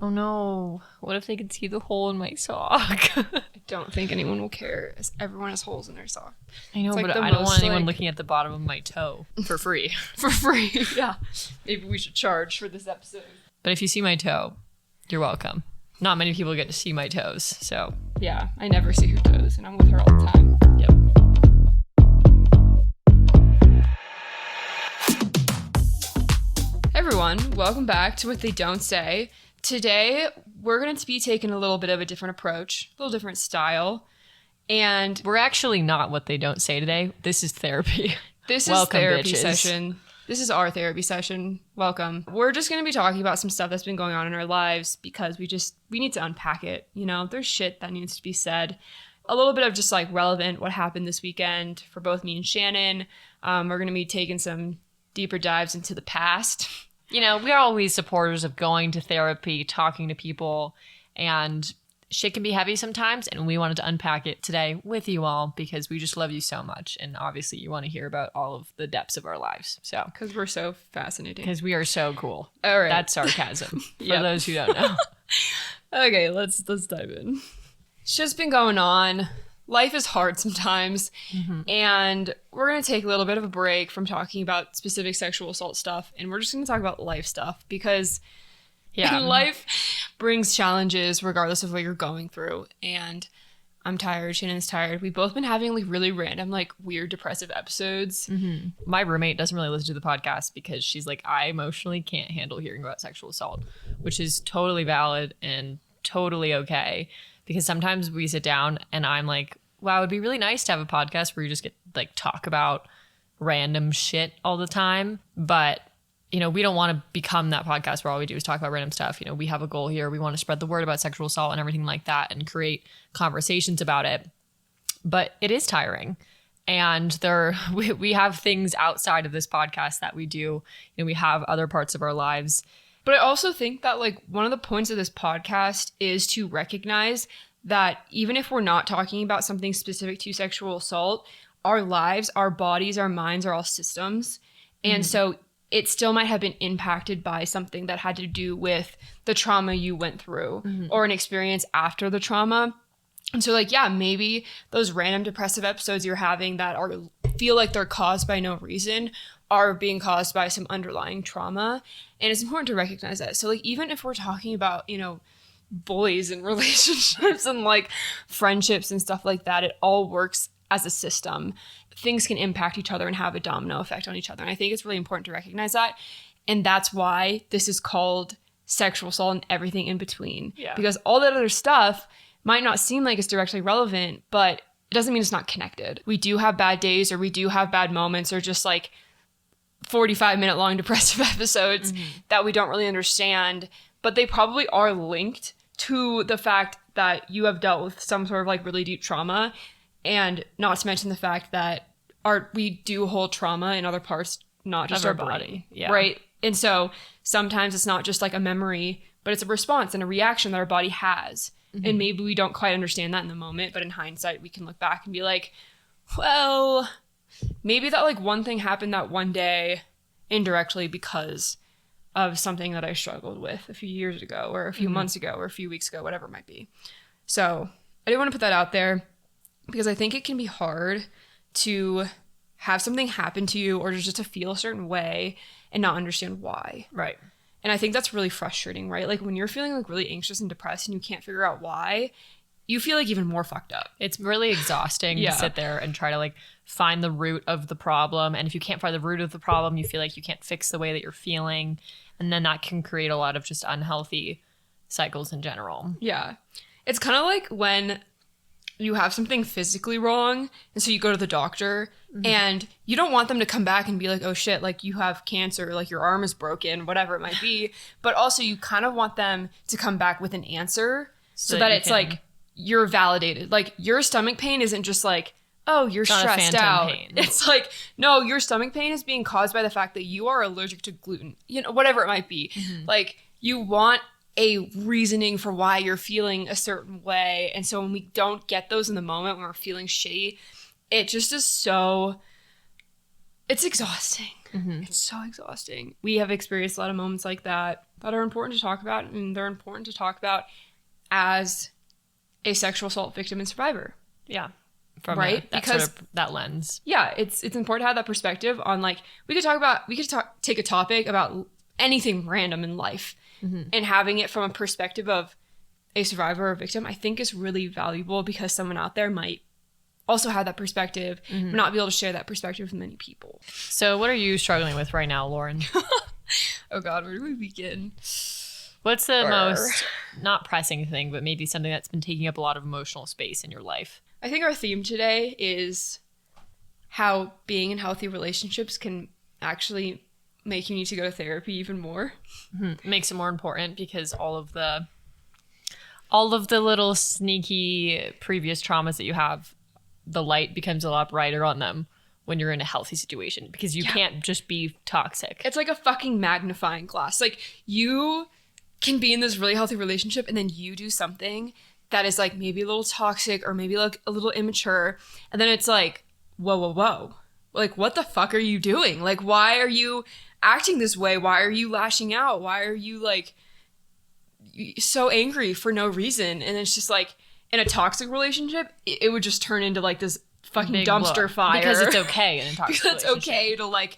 Oh no. What if they could see the hole in my sock? I don't think anyone will care, as everyone has holes in their sock. I know, It's like but the I don't want most, anyone like- looking at the bottom of my toe. For free. For free, yeah. Maybe we should charge for this episode. But if you see my toe, you're welcome. Not many people get to see my toes, so. Yeah, I never see her toes, and I'm with her all the time. Yep. Hey everyone, welcome back to What They Don't Say. Today, we're going to be taking a little bit of a different approach, a little different style, and We're actually not what they don't say today. This is therapy. this is Welcome, therapy bitches. session. This is our therapy session. Welcome. We're just going to be talking about some stuff that's been going on in our lives because we need to unpack it. You know, there's shit that needs to be said. A little bit of just like relevant what happened this weekend for both me and Shannon. We're going to be taking some deeper dives into the past. You know, we're always supporters of going to therapy, talking to people, and shit can be heavy sometimes, and we wanted to unpack it today with you all because we just love you so much, and obviously you want to hear about all of the depths of our lives. So, Because we're so fascinating. because we are so cool. All right. That's sarcasm for Yep. those who don't know. Okay, let's dive in. Shit's been going on. Life is hard sometimes. And we're going to take a little bit of a break from talking about specific sexual assault stuff. And we're just going to talk about life stuff because life brings challenges regardless of what you're going through. And I'm tired. Shannon's tired. We've both been having like really random, like weird depressive episodes. My roommate doesn't really listen to the podcast because she's like, I emotionally can't handle hearing about sexual assault, which is totally valid and totally okay. Because sometimes we sit down and I'm like, wow, it'd be really nice to have a podcast where you just get like talk about random shit all the time. But, you know, we don't want to become that podcast where all we do is talk about random stuff. You know, we have a goal here. We want to spread the word about sexual assault and everything like that and create conversations about it. But it is tiring. And we have things outside of this podcast that we do. You know, we have other parts of our lives. But I also think that like one of the points of this podcast is to recognize that even if we're not talking about something specific to sexual assault, our lives, our bodies, our minds are all systems. And so it still might have been impacted by something that had to do with the trauma you went through or an experience after the trauma. And so like, yeah, maybe those random depressive episodes you're having that feel like they're caused by no reason are being caused by some underlying trauma. And it's important to recognize that. So like, even if we're talking about, you know, boys and relationships and like friendships and stuff like that, it all works as a system. Things can impact each other and have a domino effect on each other. And I think it's really important to recognize that. And that's why this is called sexual assault and everything in between. Yeah. Because all that other stuff might not seem like it's directly relevant, but it doesn't mean it's not connected. We do have bad days or we do have bad moments or just like 45-minute long depressive episodes that we don't really understand, but they probably are linked to the fact that you have dealt with some sort of like really deep trauma, and not to mention the fact that we do hold trauma in other parts, not just Of our our body, body. Yeah. right? And so sometimes it's not just like a memory, but it's a response and a reaction that our body has. And maybe we don't quite understand that in the moment, but in hindsight, we can look back and be like, well, maybe that like one thing happened that one day indirectly because of something that I struggled with a few years ago or a few months ago or a few weeks ago, whatever it might be. So I didn't want to put that out there because I think it can be hard to have something happen to you or just to feel a certain way and not understand why. Right. And I think that's really frustrating, right? Like when you're feeling like really anxious and depressed and you can't figure out why, you feel like even more fucked up. It's really exhausting to sit there and try to like find the root of the problem. And if you can't find the root of the problem, you feel like you can't fix the way that you're feeling. And then that can create a lot of just unhealthy cycles in general. Yeah. It's kind of like when you have something physically wrong and so you go to the doctor and you don't want them to come back and be like, oh shit, like you have cancer, like your arm is broken, whatever it might be. But also you kind of want them to come back with an answer so that it's like you're validated. Like your stomach pain isn't just like, oh, you're stressed out. Pain. It's like, no, your stomach pain is being caused by the fact that you are allergic to gluten, you know, whatever it might be. Like you want a reasoning for why you're feeling a certain way. And so when we don't get those in the moment when we're feeling shitty, it just is so, it's exhausting. It's so exhausting. We have experienced a lot of moments like that are important to talk about, and they're important to talk about as a sexual assault victim and survivor. Yeah. From right? Because that lens. Yeah, it's important to have that perspective on, like, we could take a topic about anything random in life, and having it from a perspective of a survivor or victim, I think is really valuable, because someone out there might also have that perspective, but not be able to share that perspective with many people. So what are you struggling with right now, Lauren? Oh God, where do we begin? What's the most, not pressing thing, but maybe something that's been taking up a lot of emotional space in your life? I think our theme today is how being in healthy relationships can actually make you need to go to therapy even more. It makes it more important, because all of the little sneaky previous traumas that you have, the light becomes a lot brighter on them when you're in a healthy situation, because you can't just be toxic. It's like a fucking magnifying glass. Like, you can be in this really healthy relationship, and then you do something that is like maybe a little toxic or maybe like a little immature, and then it's like, whoa. Like, what the fuck are you doing? Like, why are you acting this way? Why are you lashing out? Why are you like so angry for no reason? And it's just like, in a toxic relationship, it would just turn into like this fucking big dumpster fire. Because it's okay in a toxic because it's okay to like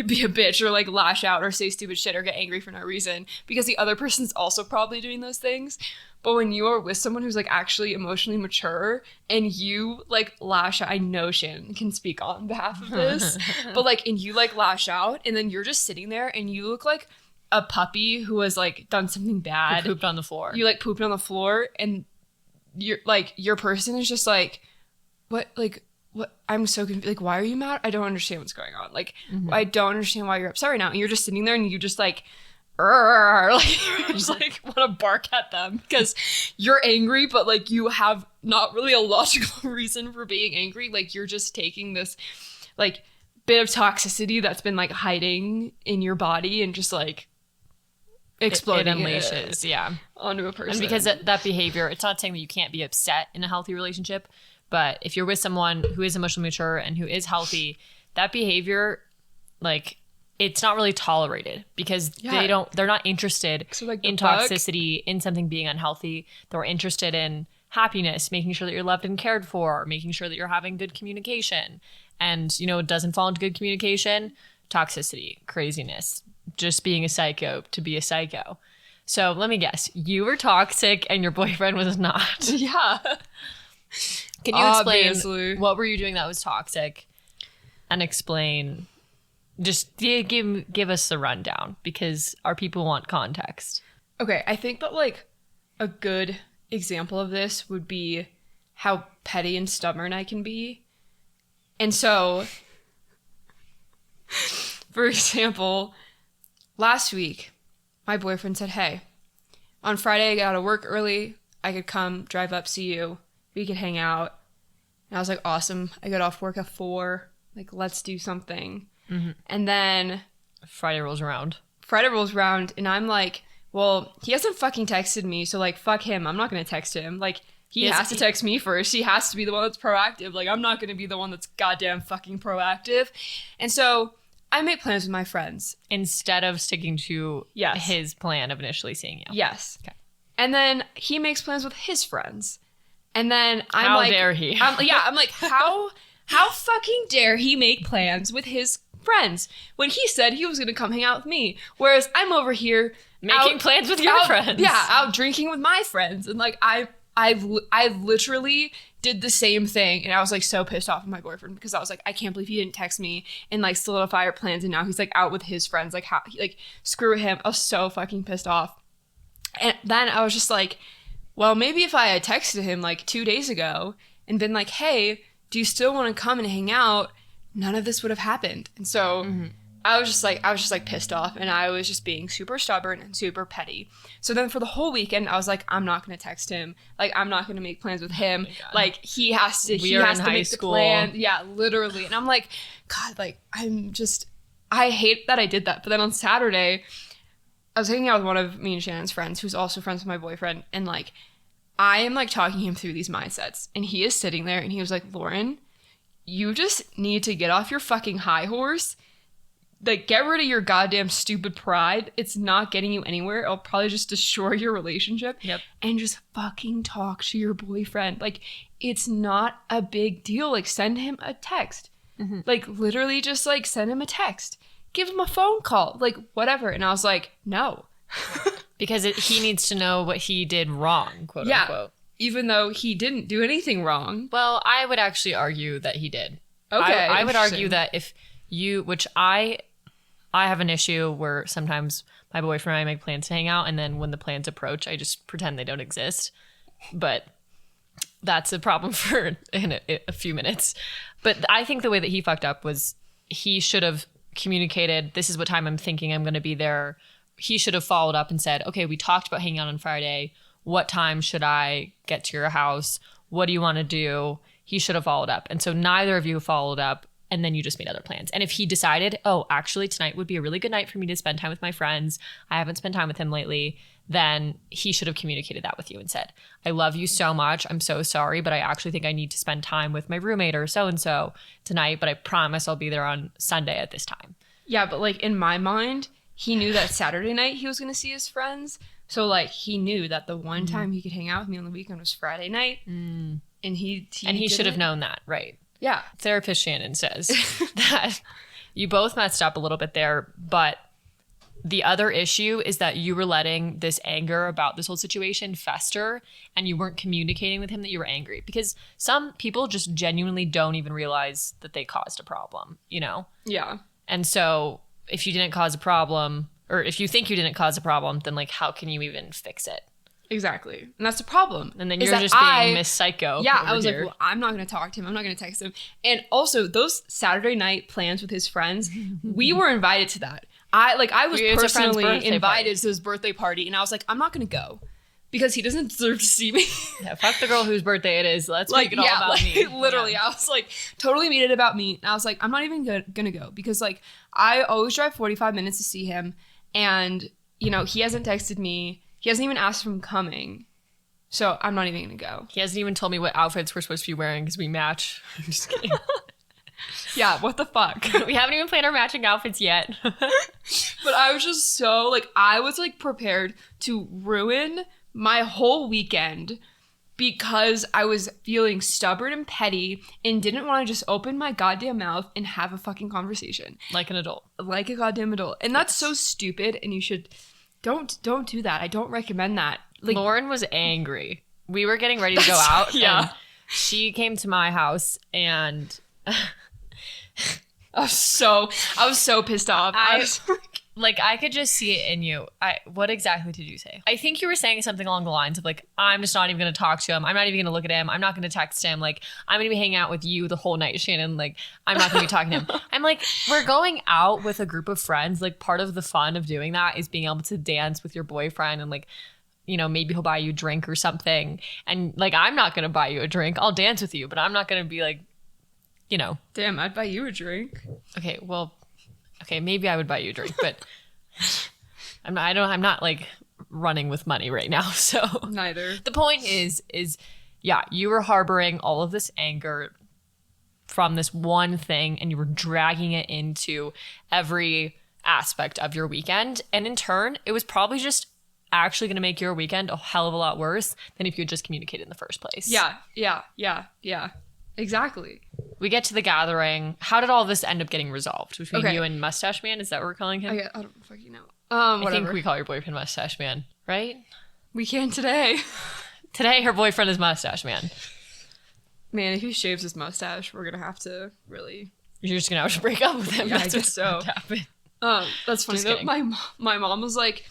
be a bitch or like lash out or say stupid shit or get angry for no reason, because the other person's also probably doing those things. But when you are with someone who's like actually emotionally mature and you like lash out, I know Shannon can speak on behalf of this, but like, and you like lash out, and then you're just sitting there and you look like a puppy who has like done something bad. You pooped on the floor. You like pooped on the floor, and you're like, your person is just like, what, I'm so confused. Like, why are you mad? I don't understand what's going on. Like, I don't understand why you're upset right now. And you're just sitting there and you just like, like, you just like want to bark at them because you're angry, but like you have not really a logical reason for being angry. Like, you're just taking this like bit of toxicity that's been like hiding in your body and just like exploding it unleashes onto a person. And because that behavior, it's not saying that you can't be upset in a healthy relationship, but if you're with someone who is emotionally mature and who is healthy, that behavior, like, it's not really tolerated, because they're not interested in toxicity, in something being unhealthy. They're interested in happiness, making sure that you're loved and cared for, making sure that you're having good communication. And, you know, it doesn't fall into good communication, toxicity, craziness, just being a psycho to be a psycho. So let me guess, you were toxic and your boyfriend was not. Yeah. Can you explain what were you doing that was toxic, and explain, just give us the rundown, because our people want context. Okay, I think that like a good example of this would be how petty and stubborn I can be. And so, for example, last week, my boyfriend said, hey, on Friday I got to work early. I could come, drive up, see you. We could hang out. And I was like, awesome. I got off work at 4. Like, let's do something. Mm-hmm. And then Friday rolls around, and I'm like, well, he hasn't fucking texted me, so like, fuck him. I'm not going to text him. Like, he has to text me first. He has to be the one that's proactive. Like, I'm not going to be the one that's goddamn fucking proactive. And so I make plans with my friends. Instead of sticking to his plan of initially seeing you. Yes. Okay. And then he makes plans with his friends. And then I'm how like, dare he? I'm like, how fucking dare he make plans with his friends when he said he was going to come hang out with me, whereas I'm over here making plans with your friends. Yeah, out drinking with my friends, and like I literally did the same thing, and I was like so pissed off at my boyfriend, because I was like, I can't believe he didn't text me and like solidify our plans, and now he's like out with his friends. Like, how, like, screw him. I was so fucking pissed off. And then I was just like, well, maybe if I had texted him like 2 days ago and been like, hey, do you still want to come and hang out? None of this would have happened. And so I was just like pissed off, and I was just being super stubborn and super petty. So then for the whole weekend, I was like, I'm not going to text him. Like, I'm not going to make plans with him. Like, he has to make the plan. Yeah, literally. And I'm like, God, like, I hate that I did that. But then on Saturday, I was hanging out with one of me and Shannon's friends, who's also friends with my boyfriend. And like, I am like talking him through these mindsets, and he is sitting there and he was like, Lauren, you just need to get off your fucking high horse. like, get rid of your goddamn stupid pride. It's not getting you anywhere. It'll probably just destroy your relationship. Yep. And just fucking talk to your boyfriend. Like, it's not a big deal. Like, send him a text. Mm-hmm. Like, literally just, like, send him a text. Give him a phone call. Like, whatever. And I was like, no. Because he needs to know what he did wrong, quote unquote. Even though he didn't do anything wrong. Well, I would actually argue that he did. Okay. I would argue that if you, which I have an issue where sometimes my boyfriend and I make plans to hang out, and then when the plans approach, I just pretend they don't exist. But that's a problem for in a few minutes. But I think the way that he fucked up was he should have communicated, this is what time I'm thinking I'm going to be there. He should have followed up and said, okay, we talked about hanging out on Friday. What time should I get to your house? What do you want to do? He should have followed up. And so neither of you followed up, and then you just made other plans. And if he decided, oh, actually tonight would be a really good night for me to spend time with my friends, I haven't spent time with him lately, then he should have communicated that with you and said, I love you so much. I'm so sorry, but I actually think I need to spend time with my roommate or so-and-so tonight, but I promise I'll be there on Sunday at this time. Yeah, but like in my mind, he knew that Saturday night he was going to see his friends. So like he knew that the one time he could hang out with me on the weekend was Friday night. And he should have known that, right? Yeah. Therapist Shannon says that you both messed up a little bit there, but the other issue is that you were letting this anger about this whole situation fester, and you weren't communicating with him that you were angry, because some people just genuinely don't even realize that they caused a problem, you know? Yeah. And so if you didn't cause a problem, or if you think you didn't cause a problem, then like, how can you even fix it? Exactly. And that's the problem. And then you're just being Miss Psycho. Yeah, I was like, well, I'm not going to talk to him. I'm not going to text him. And also, those Saturday night plans with his friends, we were invited to that. I was personally invited to his birthday party, and I was like, I'm not going to go because he doesn't deserve to see me. Yeah, fuck the girl whose birthday it is. Let's make it all about me. Literally, yeah. I was like, totally made it about me. And I was like, I'm not even going to go because like I always drive 45 minutes to see him, and you know, he hasn't texted me. He hasn't even asked if I'm coming. So I'm not even going to go. He hasn't even told me what outfits we're supposed to be wearing because we match. I'm just kidding. Yeah, what the fuck? We haven't even planned our matching outfits yet. But I was just so, like, I was, like, prepared to ruin my whole weekend because I was feeling stubborn and petty and didn't want to just open my goddamn mouth and have a fucking conversation. Like an adult. Like a goddamn adult. And that's so stupid, and you should... Don't do that. I don't recommend that. Like, Lauren was angry. We were getting ready to go out. Yeah. And she came to my house, and... I was so pissed off. I could just see it in you. What exactly did you say? I think you were saying something along the lines of like, I'm just not even going to talk to him. I'm not even going to look at him. I'm not going to text him. Like, I'm going to be hanging out with you the whole night, Shannon. Like, I'm not going to be talking to him. I'm like, we're going out with a group of friends. Like, part of the fun of doing that is being able to dance with your boyfriend and like, you know, maybe he'll buy you a drink or something. And like, I'm not going to buy you a drink. I'll dance with you, but I'm not going to be like, you know. Damn, I'd buy you a drink. Okay, well, maybe I would buy you a drink, but I'm not like running with money right now. So neither. The point is yeah, you were harboring all of this anger from this one thing, and you were dragging it into every aspect of your weekend. And in turn, it was probably just actually going to make your weekend a hell of a lot worse than if you had just communicated in the first place. Yeah. Exactly. We get to the gathering. How did all this end up getting resolved between you and Mustache Man? Is that what we're calling him? I don't fucking know. I think we call your boyfriend Mustache Man, right? We can today. Today, her boyfriend is Mustache Man. Man, if he shaves his mustache, we're gonna have to really. You're just gonna have to break up with him. Yeah, I guess so. That's funny. Though. My mom was like,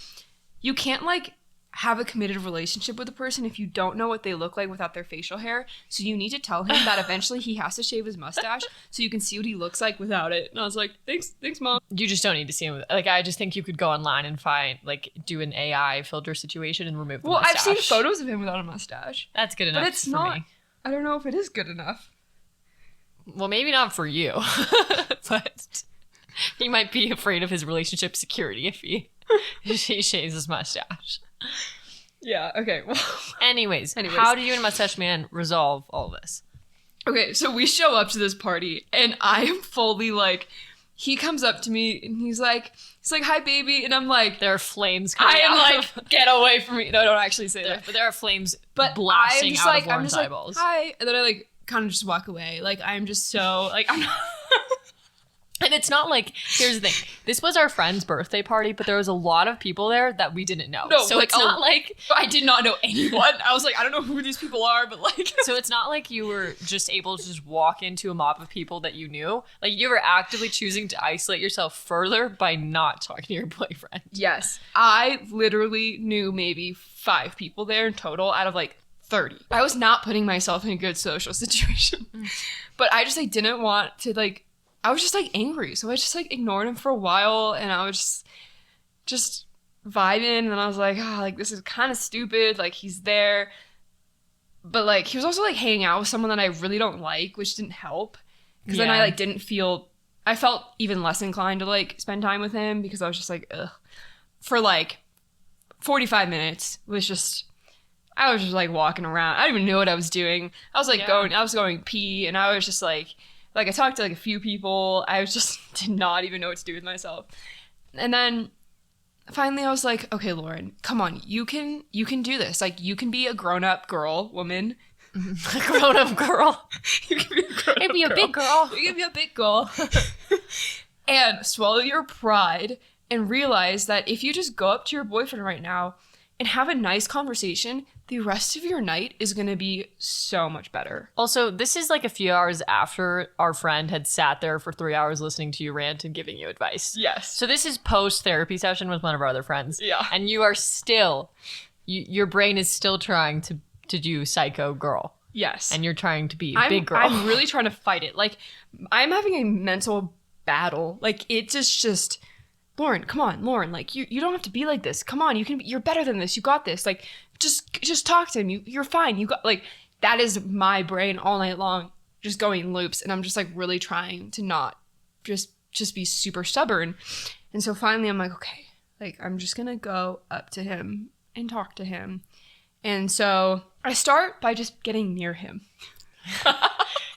"You can't like have a committed relationship with a person if you don't know what they look like without their facial hair. So you need to tell him that eventually he has to shave his mustache so you can see what he looks like without it." And I was like, thanks, Mom. You just don't need to see him. Like, I just think you could go online and find, like, do an AI filter situation and remove the mustache. I've seen photos of him without a mustache. That's good enough. But it's not. Me. I don't know if it is good enough. Well, maybe not for you. But he might be afraid of his relationship security if he shaves his mustache. Yeah, okay. Well, anyways, how did you and Mustache Man resolve all this? Okay, so we show up to this party, and I am fully like, he comes up to me and he's like, hi, baby. And I'm like, there are flames coming I am out. like, get away from me. No, I don't actually say that. But there are flames But blasting out of I'm Lauren's just like, eyeballs. hi. And then I like kind of just walk away. Like, I'm just so like, I'm not. And it's not like, here's the thing. This was our friend's birthday party, but there was a lot of people there that we didn't know. No, so it's not like... I did not know anyone. I was like, I don't know who these people are, but like... So it's not like you were just able to just walk into a mob of people that you knew. Like, you were actively choosing to isolate yourself further by not talking to your boyfriend. Yes. I literally knew maybe 5 people there in total out of like 30. I was not putting myself in a good social situation. But I just like didn't want to like... I was just like angry. So I just like ignored him for a while and I was just vibing. And I was like, like this is kind of stupid. Like he's there. But like he was also like hanging out with someone that I really don't like, which didn't help. Because then I like didn't feel, I felt even less inclined to like spend time with him because I was just like, ugh. For like 45 minutes was just, I was just like walking around. I didn't even know what I was doing. I was like going pee and I was just like I talked to like a few people. I was just did not even know what to do with myself. And then finally I was like, okay, Lauren, come on. You can do this. Like you can be a grown-up woman. A grown-up girl. You can be a grown-up Maybe a girl. big girl. You can be a big girl. And swallow your pride and realize that if you just go up to your boyfriend right now and have a nice conversation, the rest of your night is going to be so much better. Also, this is like a few hours after our friend had sat there for 3 hours listening to you rant and giving you advice. Yes. So this is post-therapy session with one of our other friends. Yeah. And you are still, your brain is still trying to do psycho girl. Yes. And you're trying to be big girl. I'm really trying to fight it. Like, I'm having a mental battle. Like, it's just... Lauren, come on, Lauren, like you don't have to be like this. Come on, you're better than this. You got this. Like just talk to him. You're fine. You got like that is my brain all night long just going loops and I'm just like really trying to not just be super stubborn. And so finally I'm like, okay, like I'm just going to go up to him and talk to him. And so I start by just getting near him.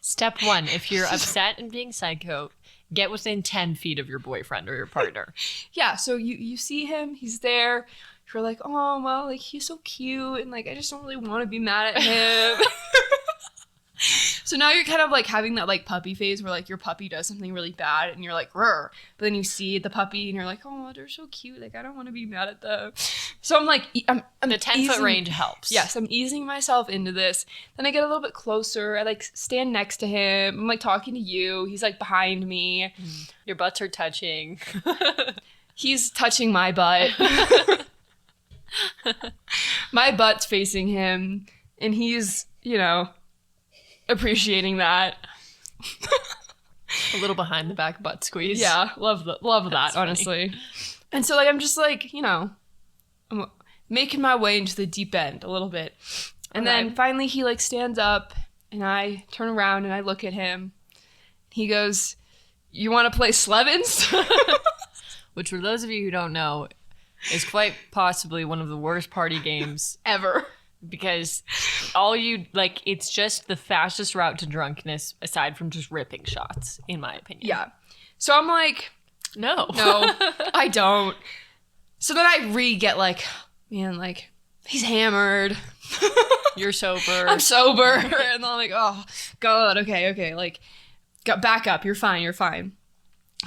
Step 1, if you're upset and being psycho, get within 10 feet of your boyfriend or your partner. Yeah, so you see him, he's there. You're like, oh, well, like, he's so cute. And, like, I just don't really want to be mad at him. So now you're kind of, like, having that, like, puppy phase where, like, your puppy does something really bad. And you're like, rrr. But then you see the puppy and you're like, oh, they're so cute. Like, I don't want to be mad at them. So I'm, like, I'm the 10-foot range helps. Yes, I'm easing myself into this. Then I get a little bit closer. I, like, stand next to him. I'm, like, talking to you. He's, like, behind me. Your butts are touching. He's touching my butt. My butt's facing him. And he's, you know, appreciating that. A little behind the back butt squeeze. Yeah, love that, That's honestly. And so, like, I'm just, like, you know, I'm making my way into the deep end a little bit. And then finally he, like, stands up and I turn around and I look at him. He goes, you want to play Slevins? Which, for those of you who don't know, is quite possibly one of the worst party games Ever. Because all you, like, it's just the fastest route to drunkenness aside from just ripping shots, in my opinion. Yeah. So I'm like, no, I don't. So then I get like, man, like, he's hammered. You're sober. I'm sober. And then I'm like, oh, God, okay. Like, back up. You're fine. And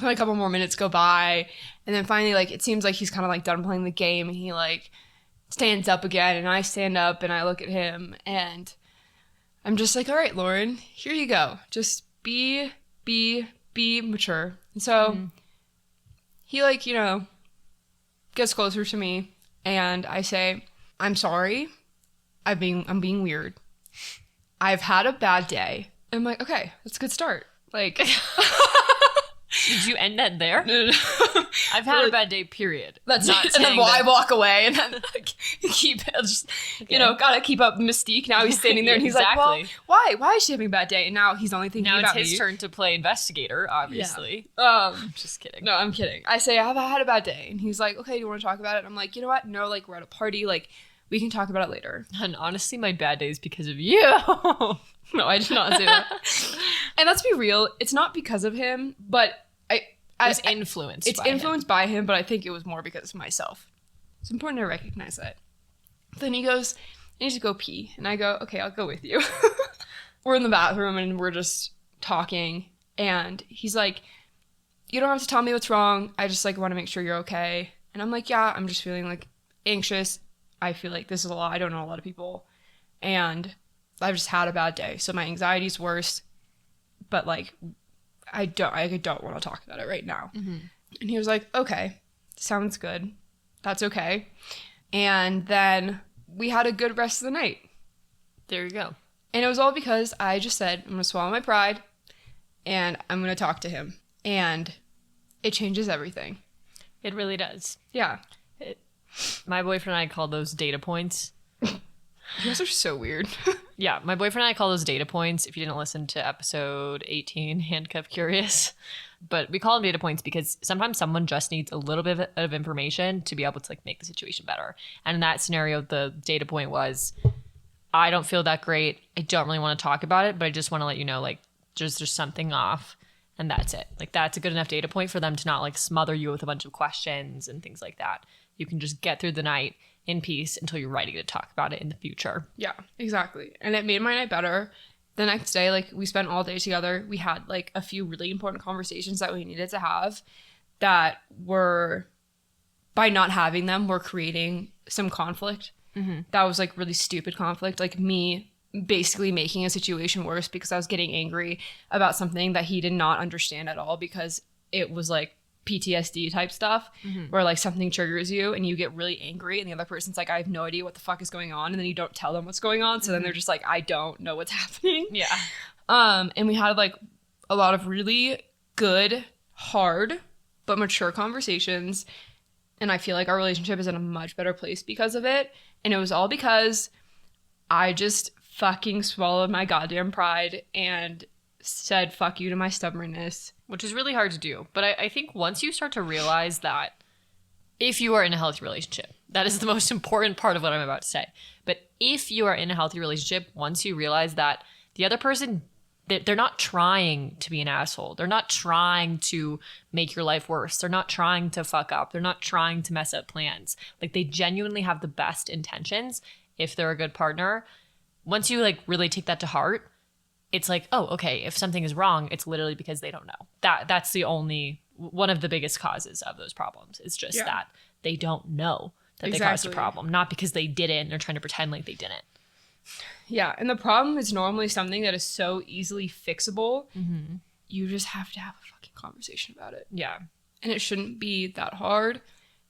a couple more minutes go by. And then finally, like, it seems like he's kind of, like, done playing the game. And he, like, stands up again. And I stand up and I look at him. And I'm just like, all right, Lauren, here you go. Just be mature. And so he, like, you know, gets closer to me. And I say, I'm sorry. I'm being weird. I've had a bad day. I'm like, okay, that's a good start. Like, did you end that there? No. I've had a bad day, period. That's not it. And then I walk away and then like, Okay. gotta keep up mystique. Now he's standing there and he's Exactly. like, well, why is she having a bad day? And now he's only thinking Now about it's his me. turn to play investigator, obviously. I'm Just kidding. No, I'm kidding. I say, I've had a bad day. And he's like, okay, do you want to talk about it? And I'm like, you know what? No, like, we're at a party. Like, we can talk about it later. And honestly, my bad day is because of you. No, I did not say that. And let's be real. It's not because of him, but was influenced it's by him. influenced by him, but I think it was more because of myself. It's important to recognize that. Then he goes, I need to go pee. And I go, okay, I'll go with you. We're in the bathroom and we're just talking. And he's like, you don't have to tell me what's wrong. I just like want to make sure you're okay. And I'm like, yeah, I'm just feeling like anxious. I feel like this is a lot. I don't know a lot of people. And I've just had a bad day. So my anxiety's worse. But like, I don't want to talk about it right now. Mm-hmm. And he was like, okay, sounds good. That's okay. And then we had a good rest of the night. There you go. And it was all because I just said, I'm going to swallow my pride and I'm going to talk to him. And it changes everything. It really does. Yeah. My boyfriend and I call those data points. You guys are so weird. Yeah, my boyfriend and I call those data points. If you didn't listen to episode 18, Handcuff Curious. But we call them data points because sometimes someone just needs a little bit of information to be able to like make the situation better. And in that scenario, the data point was, I don't feel that great. I don't really want to talk about it, but I just want to let you know, like, there's something off. And that's it. Like, that's a good enough data point for them to not like smother you with a bunch of questions and things like that. You can just get through the night in peace until you're ready to talk about it in the future. Yeah, exactly. And it made my night better. The next day, like, we spent all day together. We had like a few really important conversations that we needed to have that were, by not having them, were creating some conflict. Mm-hmm. That was like really stupid conflict. Like me basically making a situation worse because I was getting angry about something that he did not understand at all because it was like PTSD type stuff, mm-hmm. where like something triggers you and you get really angry and the other person's like, I have no idea what the fuck is going on, and then you don't tell them what's going on, so mm-hmm. then they're just like, I don't know what's happening. Yeah. And we had like a lot of really good, hard but mature conversations, and I feel like our relationship is in a much better place because of it. And it was all because I just fucking swallowed my goddamn pride and said fuck you to my stubbornness. Which is really hard to do. But I think once you start to realize that if you are in a healthy relationship, that is the most important part of what I'm about to say. But if you are in a healthy relationship, once you realize that the other person, they're not trying to be an asshole. They're not trying to make your life worse. They're not trying to fuck up. They're not trying to mess up plans. Like, they genuinely have the best intentions if they're a good partner. Once you like really take that to heart, it's like, oh, okay, if something is wrong, it's literally because they don't know. That's the only, one of the biggest causes of those problems. It's just that they don't know that they caused a problem, not because they did it and they're trying to pretend like they didn't. Yeah, and the problem is normally something that is so easily fixable. Mm-hmm. You just have to have a fucking conversation about it. Yeah. And it shouldn't be that hard.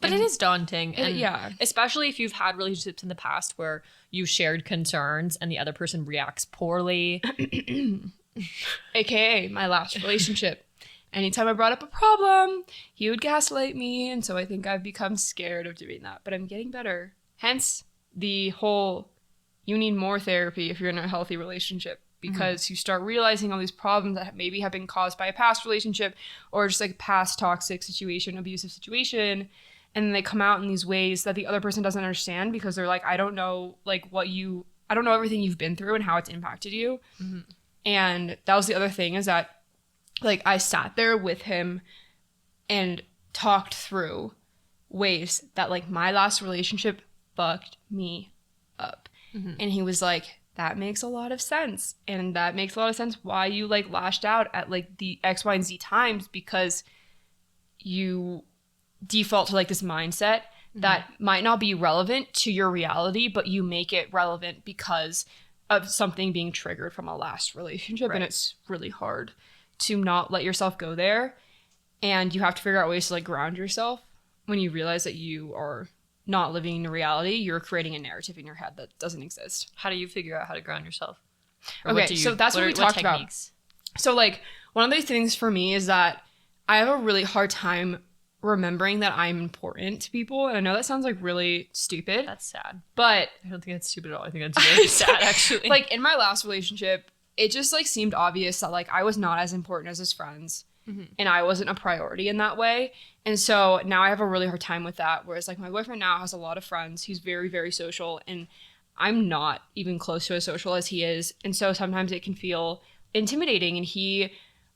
But it is daunting. And yeah. Especially if you've had relationships in the past where you shared concerns and the other person reacts poorly. AKA my last relationship. Anytime I brought up a problem, he would gaslight me. And so I think I've become scared of doing that. But I'm getting better. Hence the whole, you need more therapy if you're in a healthy relationship. Because mm-hmm. you start realizing all these problems that maybe have been caused by a past relationship or just like a past toxic situation, abusive situation. And then they come out in these ways that the other person doesn't understand because they're like, I don't know, like I don't know everything you've been through and how it's impacted you. Mm-hmm. And that was the other thing, is that like I sat there with him and talked through ways that like my last relationship fucked me up. Mm-hmm. And he was like, that makes a lot of sense. And that makes a lot of sense why you like lashed out at like the X, Y, and Z times, because you default to like this mindset that might not be relevant to your reality, but you make it relevant because of something being triggered from a last relationship. Right. And it's really hard to not let yourself go there. And you have to figure out ways to like ground yourself when you realize that you are not living in reality. You're creating a narrative in your head that doesn't exist. How do you figure out how to ground yourself? Okay, so that's what we talked about. So like one of these things for me is that I have a really hard time remembering that I'm important to people. And I know that sounds like really stupid. That's sad. But I don't think that's stupid at all. I think that's very sad, actually. Like in my last relationship, it just like seemed obvious that like I was not as important as his friends. Mm-hmm. And I wasn't a priority in that way. And so now I have a really hard time with that. Whereas like my boyfriend now has a lot of friends. He's very, very social. And I'm not even close to as social as he is. And so sometimes it can feel intimidating. And he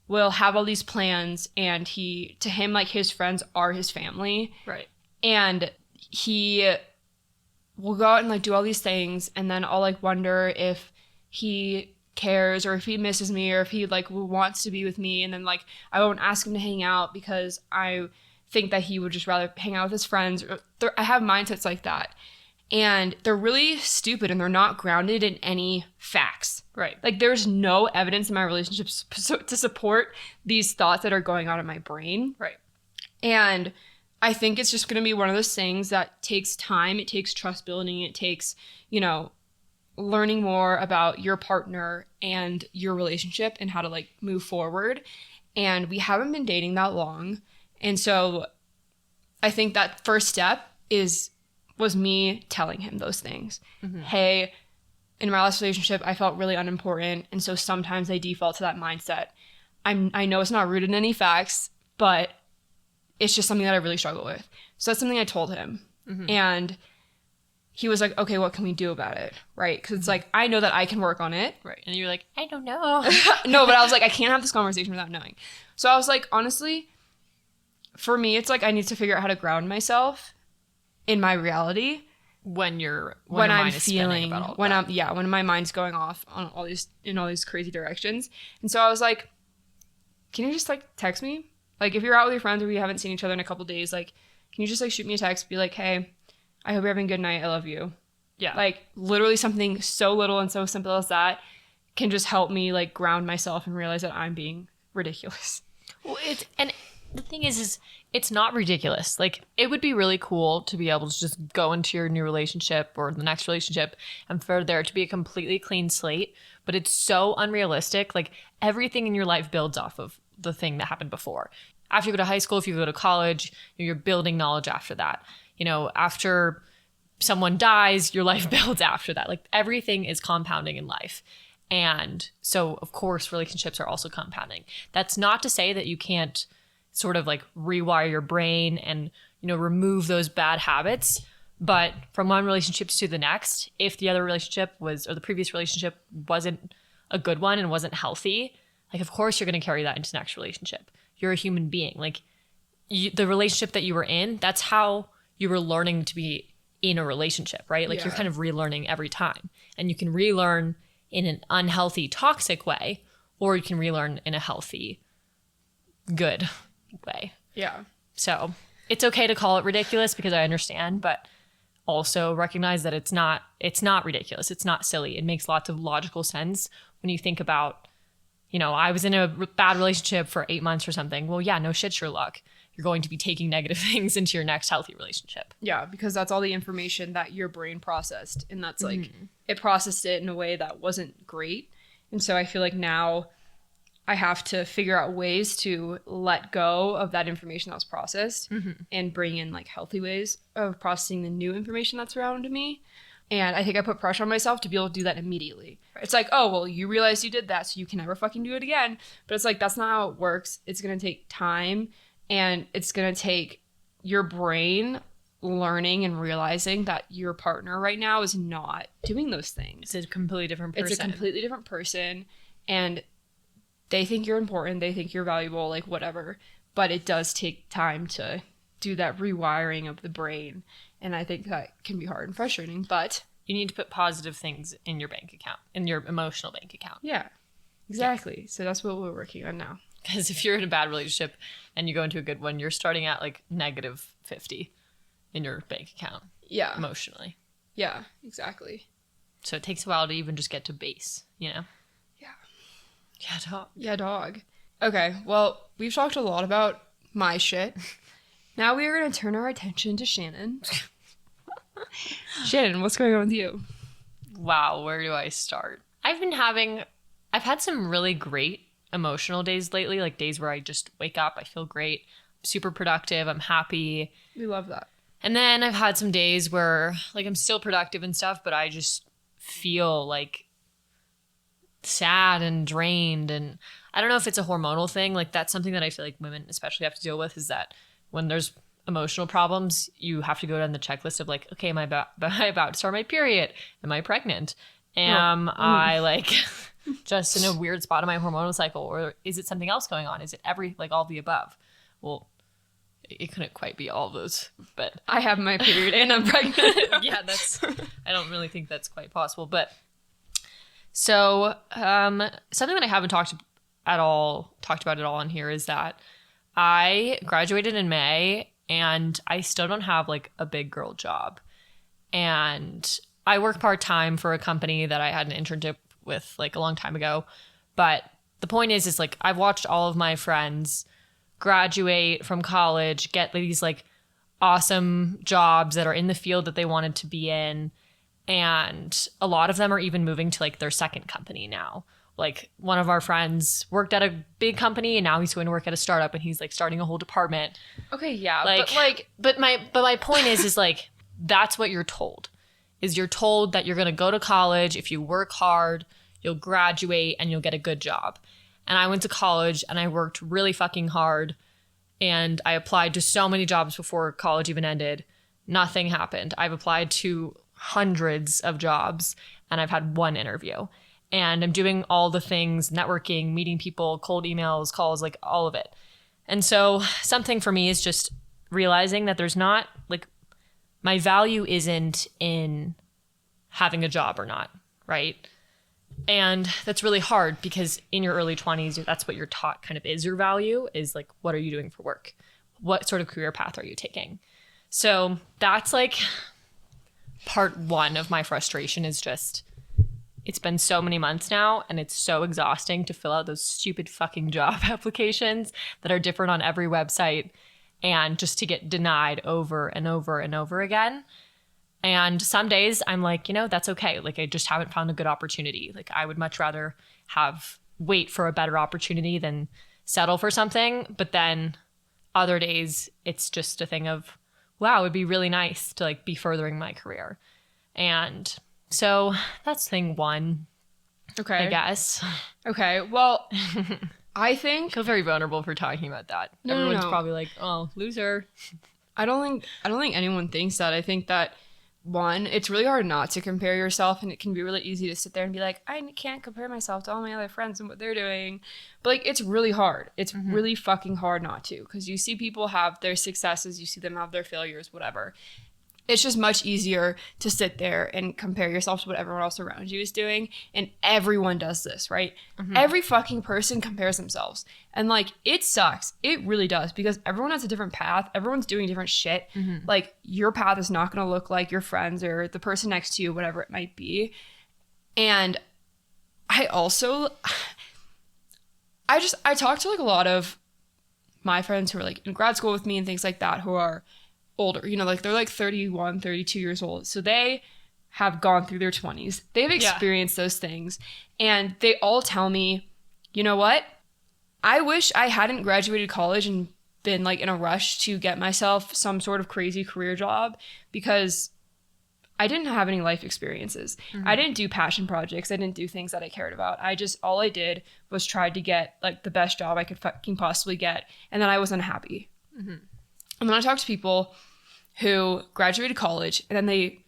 will have all these plans, and to him, like, his friends are his family. Right. And he will go out and, like, do all these things, and then I'll, like, wonder if he cares or if he misses me or if he, like, wants to be with me. And then, like, I won't ask him to hang out because I think that he would just rather hang out with his friends. I have mindsets like that. And they're really stupid, and they're not grounded in any facts. Right. Like, there's no evidence in my relationships to support these thoughts that are going on in my brain. Right. And I think it's just going to be one of those things that takes time. It takes trust building. It takes, learning more about your partner and your relationship and how to, like, move forward. And we haven't been dating that long. And so I think that first step was me telling him those things. Mm-hmm. Hey, in my last relationship, I felt really unimportant. And so sometimes I default to that mindset. I know it's not rooted in any facts, but it's just something that I really struggle with. So that's something I told him. Mm-hmm. And he was like, okay, what can we do about it? Right? Because it's like, I know that I can work on it. Right. And you're like, I don't know. No, but I was like, I can't have this conversation without knowing. So I was like, honestly, for me, it's like I need to figure out how to ground myself in my reality when I'm feeling about all when my mind's going off on all these crazy directions. And so I was like, can you just, like, text me? Like, if you're out with your friends or you haven't seen each other in a couple days, like, can you just, like, shoot me a text, be like, hey, I hope you're having a good night, I love you. Yeah. Like, literally something so little and so simple as that can just help me, like, ground myself and realize that I'm being ridiculous. Well, the thing is it's not ridiculous. Like, it would be really cool to be able to just go into your new relationship or the next relationship and for there to be a completely clean slate. But it's so unrealistic. Like, everything in your life builds off of the thing that happened before. After you go to high school, if you go to college, you're building knowledge after that. After someone dies, your life builds after that. Like, everything is compounding in life. And so, of course, relationships are also compounding. That's not to say that you can't sort of, like, rewire your brain and, remove those bad habits. But from one relationship to the next, if the other relationship or the previous relationship wasn't a good one and wasn't healthy, like, of course you're going to carry that into the next relationship. You're a human being. Like, the relationship that you were in, that's how you were learning to be in a relationship, right? Like, you're kind of relearning every time. And you can relearn in an unhealthy, toxic way, or you can relearn in a healthy, good way. Yeah. So it's okay to call it ridiculous because I understand, but also recognize that it's not ridiculous. It's not silly. It makes lots of logical sense when you think about, I was in a bad relationship for 8 months or something. Well, yeah, no shit, Sherlock. You're going to be taking negative things into your next healthy relationship. Yeah, because that's all the information that your brain processed. And that's like, it processed it in a way that wasn't great. And so I feel like now I have to figure out ways to let go of that information that was processed and bring in, like, healthy ways of processing the new information that's around me. And I think I put pressure on myself to be able to do that immediately. Right. It's like, oh, well, you realized you did that, so you can never fucking do it again. But it's like, that's not how it works. It's going to take time, and it's going to take your brain learning and realizing that your partner right now is not doing those things. It's a completely different person. It's a completely different person, and they think you're important. They think you're valuable, like, whatever. But it does take time to do that rewiring of the brain. And I think that can be hard and frustrating, but you need to put positive things in your bank account, in your emotional bank account. Yeah, exactly. Yeah. So that's what we're working on now. Because if you're in a bad relationship and you go into a good one, you're starting at, like, negative 50 in your bank account. Yeah. Emotionally. Yeah, exactly. So it takes a while to even just get to base, Yeah. Yeah, dog. Yeah, dog. Okay, well, we've talked a lot about my shit. Now we are going to turn our attention to Shannon. Shannon, what's going on with you? Wow, where do I start? I've had some really great emotional days lately, like days where I just wake up, I feel great, super productive, I'm happy. We love that. And then I've had some days where, like, I'm still productive and stuff, but I just feel, like, sad and drained. And I don't know if it's a hormonal thing. Like, that's something that I feel like women especially have to deal with, is that when there's emotional problems, you have to go down the checklist of, like, okay, am I about to start my period? Am I pregnant? Am I like just in a weird spot of my hormonal cycle, or is it something else going on? Is it all the above? Well, it couldn't quite be all of those, but I have my period and I'm pregnant. yeah, I don't really think that's quite possible. But so something that I haven't talked about at all in here is that I graduated in May and I still don't have like a big girl job. And I work part-time for a company that I had an internship with like a long time ago. But the point is like I've watched all of my friends graduate from college, get these like awesome jobs that are in the field that they wanted to be in. And a lot of them are even moving to like their second company now. Like one of our friends worked at a big company and now he's going to work at a startup and he's like starting a whole department. Okay, yeah. But my point is like that's what you're told. Is you're told that you're going to go to college, if you work hard, you'll graduate and you'll get a good job. And I went to college and I worked really fucking hard and I applied to so many jobs before college even ended. Nothing happened. I've applied to hundreds of jobs and I've had one interview. And I'm doing all the things, networking, meeting people, cold emails, calls, like all of it. And so something for me is just realizing that there's not like my value isn't in having a job or not, right? And that's really hard because in your early 20s, that's what you're taught kind of is your value, is like, what are you doing for work? What sort of career path are you taking? So that's like part one of my frustration is just, it's been so many months now and it's so exhausting to fill out those stupid fucking job applications that are different on every website and just to get denied over and over and over again. And some days I'm like, that's okay. Like I just haven't found a good opportunity. Like I would much rather wait for a better opportunity than settle for something. But then other days it's just a thing of, wow, it would be really nice to like be furthering my career. And so that's thing one. Okay. I guess. Okay. Well, I I think feel very vulnerable for talking about that. No, Everyone's no. probably like, oh, loser. I don't think anyone thinks that. I think that one, it's really hard not to compare yourself and it can be really easy to sit there and be like, I can't compare myself to all my other friends and what they're doing. But like it's really hard. It's really fucking hard not to, because you see people have their successes, you see them have their failures, whatever. It's just much easier to sit there and compare yourself to what everyone else around you is doing. And everyone does this, right? Every fucking person compares themselves. And like, it sucks. It really does, because everyone has a different path. Everyone's doing different shit. Like, your path is not going to look like your friends or the person next to you, whatever it might be. And I also, I talk to like a lot of my friends who are like in grad school with me and things like that, who are older, like they're like 31, 32 years old. So they have gone through their 20s. They've experienced those things. And they all tell me, you know what? I wish I hadn't graduated college and been like in a rush to get myself some sort of crazy career job, because I didn't have any life experiences. I didn't do passion projects. I didn't do things that I cared about. All I did was try to get like the best job I could fucking possibly get. And then I was unhappy. And then I talk to people who graduated college and then they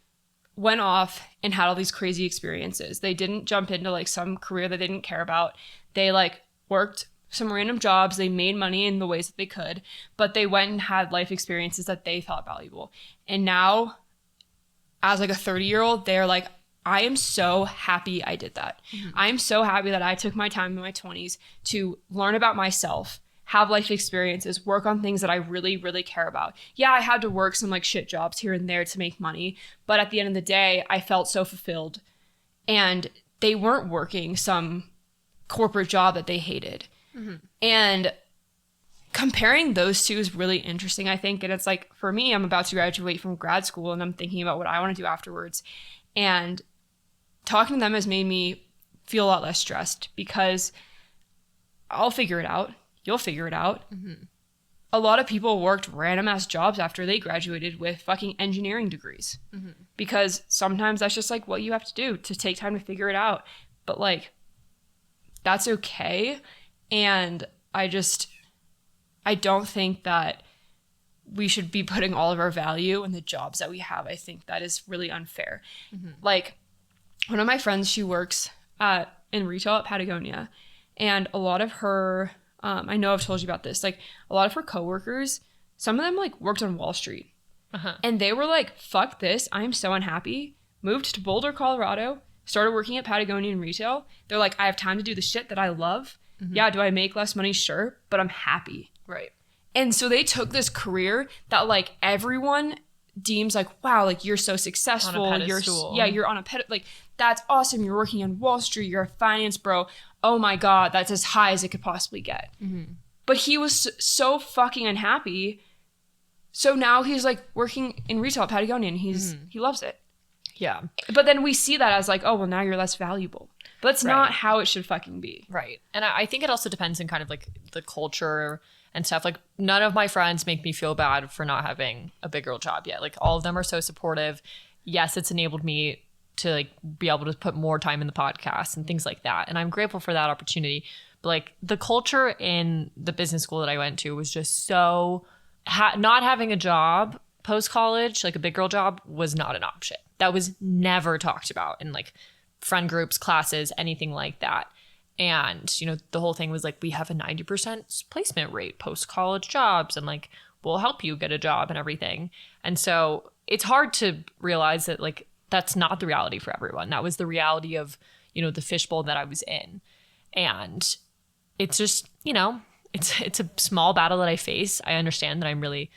went off and had all these crazy experiences. They didn't jump into like some career that they didn't care about. They like worked some random jobs. They made money in the ways that they could, but they went and had life experiences that they thought valuable. And now as like a 30-year-old, they're like, I am so happy I did that. I am so happy that I took my time in my 20s to learn about myself, have life experiences, work on things that I really, really care about. Yeah, I had to work some like shit jobs here and there to make money, but at the end of the day, I felt so fulfilled. And they weren't working some corporate job that they hated. And comparing those two is really interesting, I think. And it's like, for me, I'm about to graduate from grad school and I'm thinking about what I want to do afterwards. And talking to them has made me feel a lot less stressed, because I'll figure it out. You'll figure it out. A lot of people worked random ass jobs after they graduated with fucking engineering degrees, because sometimes that's just like what you have to do to take time to figure it out. But like, that's okay. And I don't think that we should be putting all of our value in the jobs that we have. I think that is really unfair. Like, one of my friends, she works in retail at Patagonia, and a lot of her, I know I've told you about this, like a lot of her coworkers, some of them like worked on Wall Street, and they were like, fuck this, I am so unhappy, moved to Boulder, Colorado, started working at Patagonia in retail. They're like, I have time to do the shit that I love. Yeah, do I make less money? Sure, but I'm happy. Right. And so they took this career that like everyone deems like, wow, like you're so successful. On a pedestal. You're on a pedestal. Like, that's awesome. You're working on Wall Street. You're a finance bro. Oh my God, that's as high as it could possibly get. But he was so fucking unhappy. So now he's like working in retail at Patagonia, and he loves it. Yeah. But then we see that as like, oh, well, now you're less valuable. But that's not how it should fucking be. Right. And I think it also depends on kind of like the culture and stuff. Like, none of my friends make me feel bad for not having a big girl job yet. Like, all of them are so supportive. Yes, it's enabled me to like be able to put more time in the podcast and things like that. And I'm grateful for that opportunity. But like, the culture in the business school that I went to was just so not having a job post-college, like a big girl job, was not an option. That was never talked about in like friend groups, classes, anything like that. And, you know, the whole thing was like, we have a 90% placement rate post-college jobs, and like, we'll help you get a job and everything. And so it's hard to realize that like, that's not the reality for everyone. That was the reality of, you know, the fishbowl that I was in. And it's just, you know, it's a small battle that I face. I understand that I'm really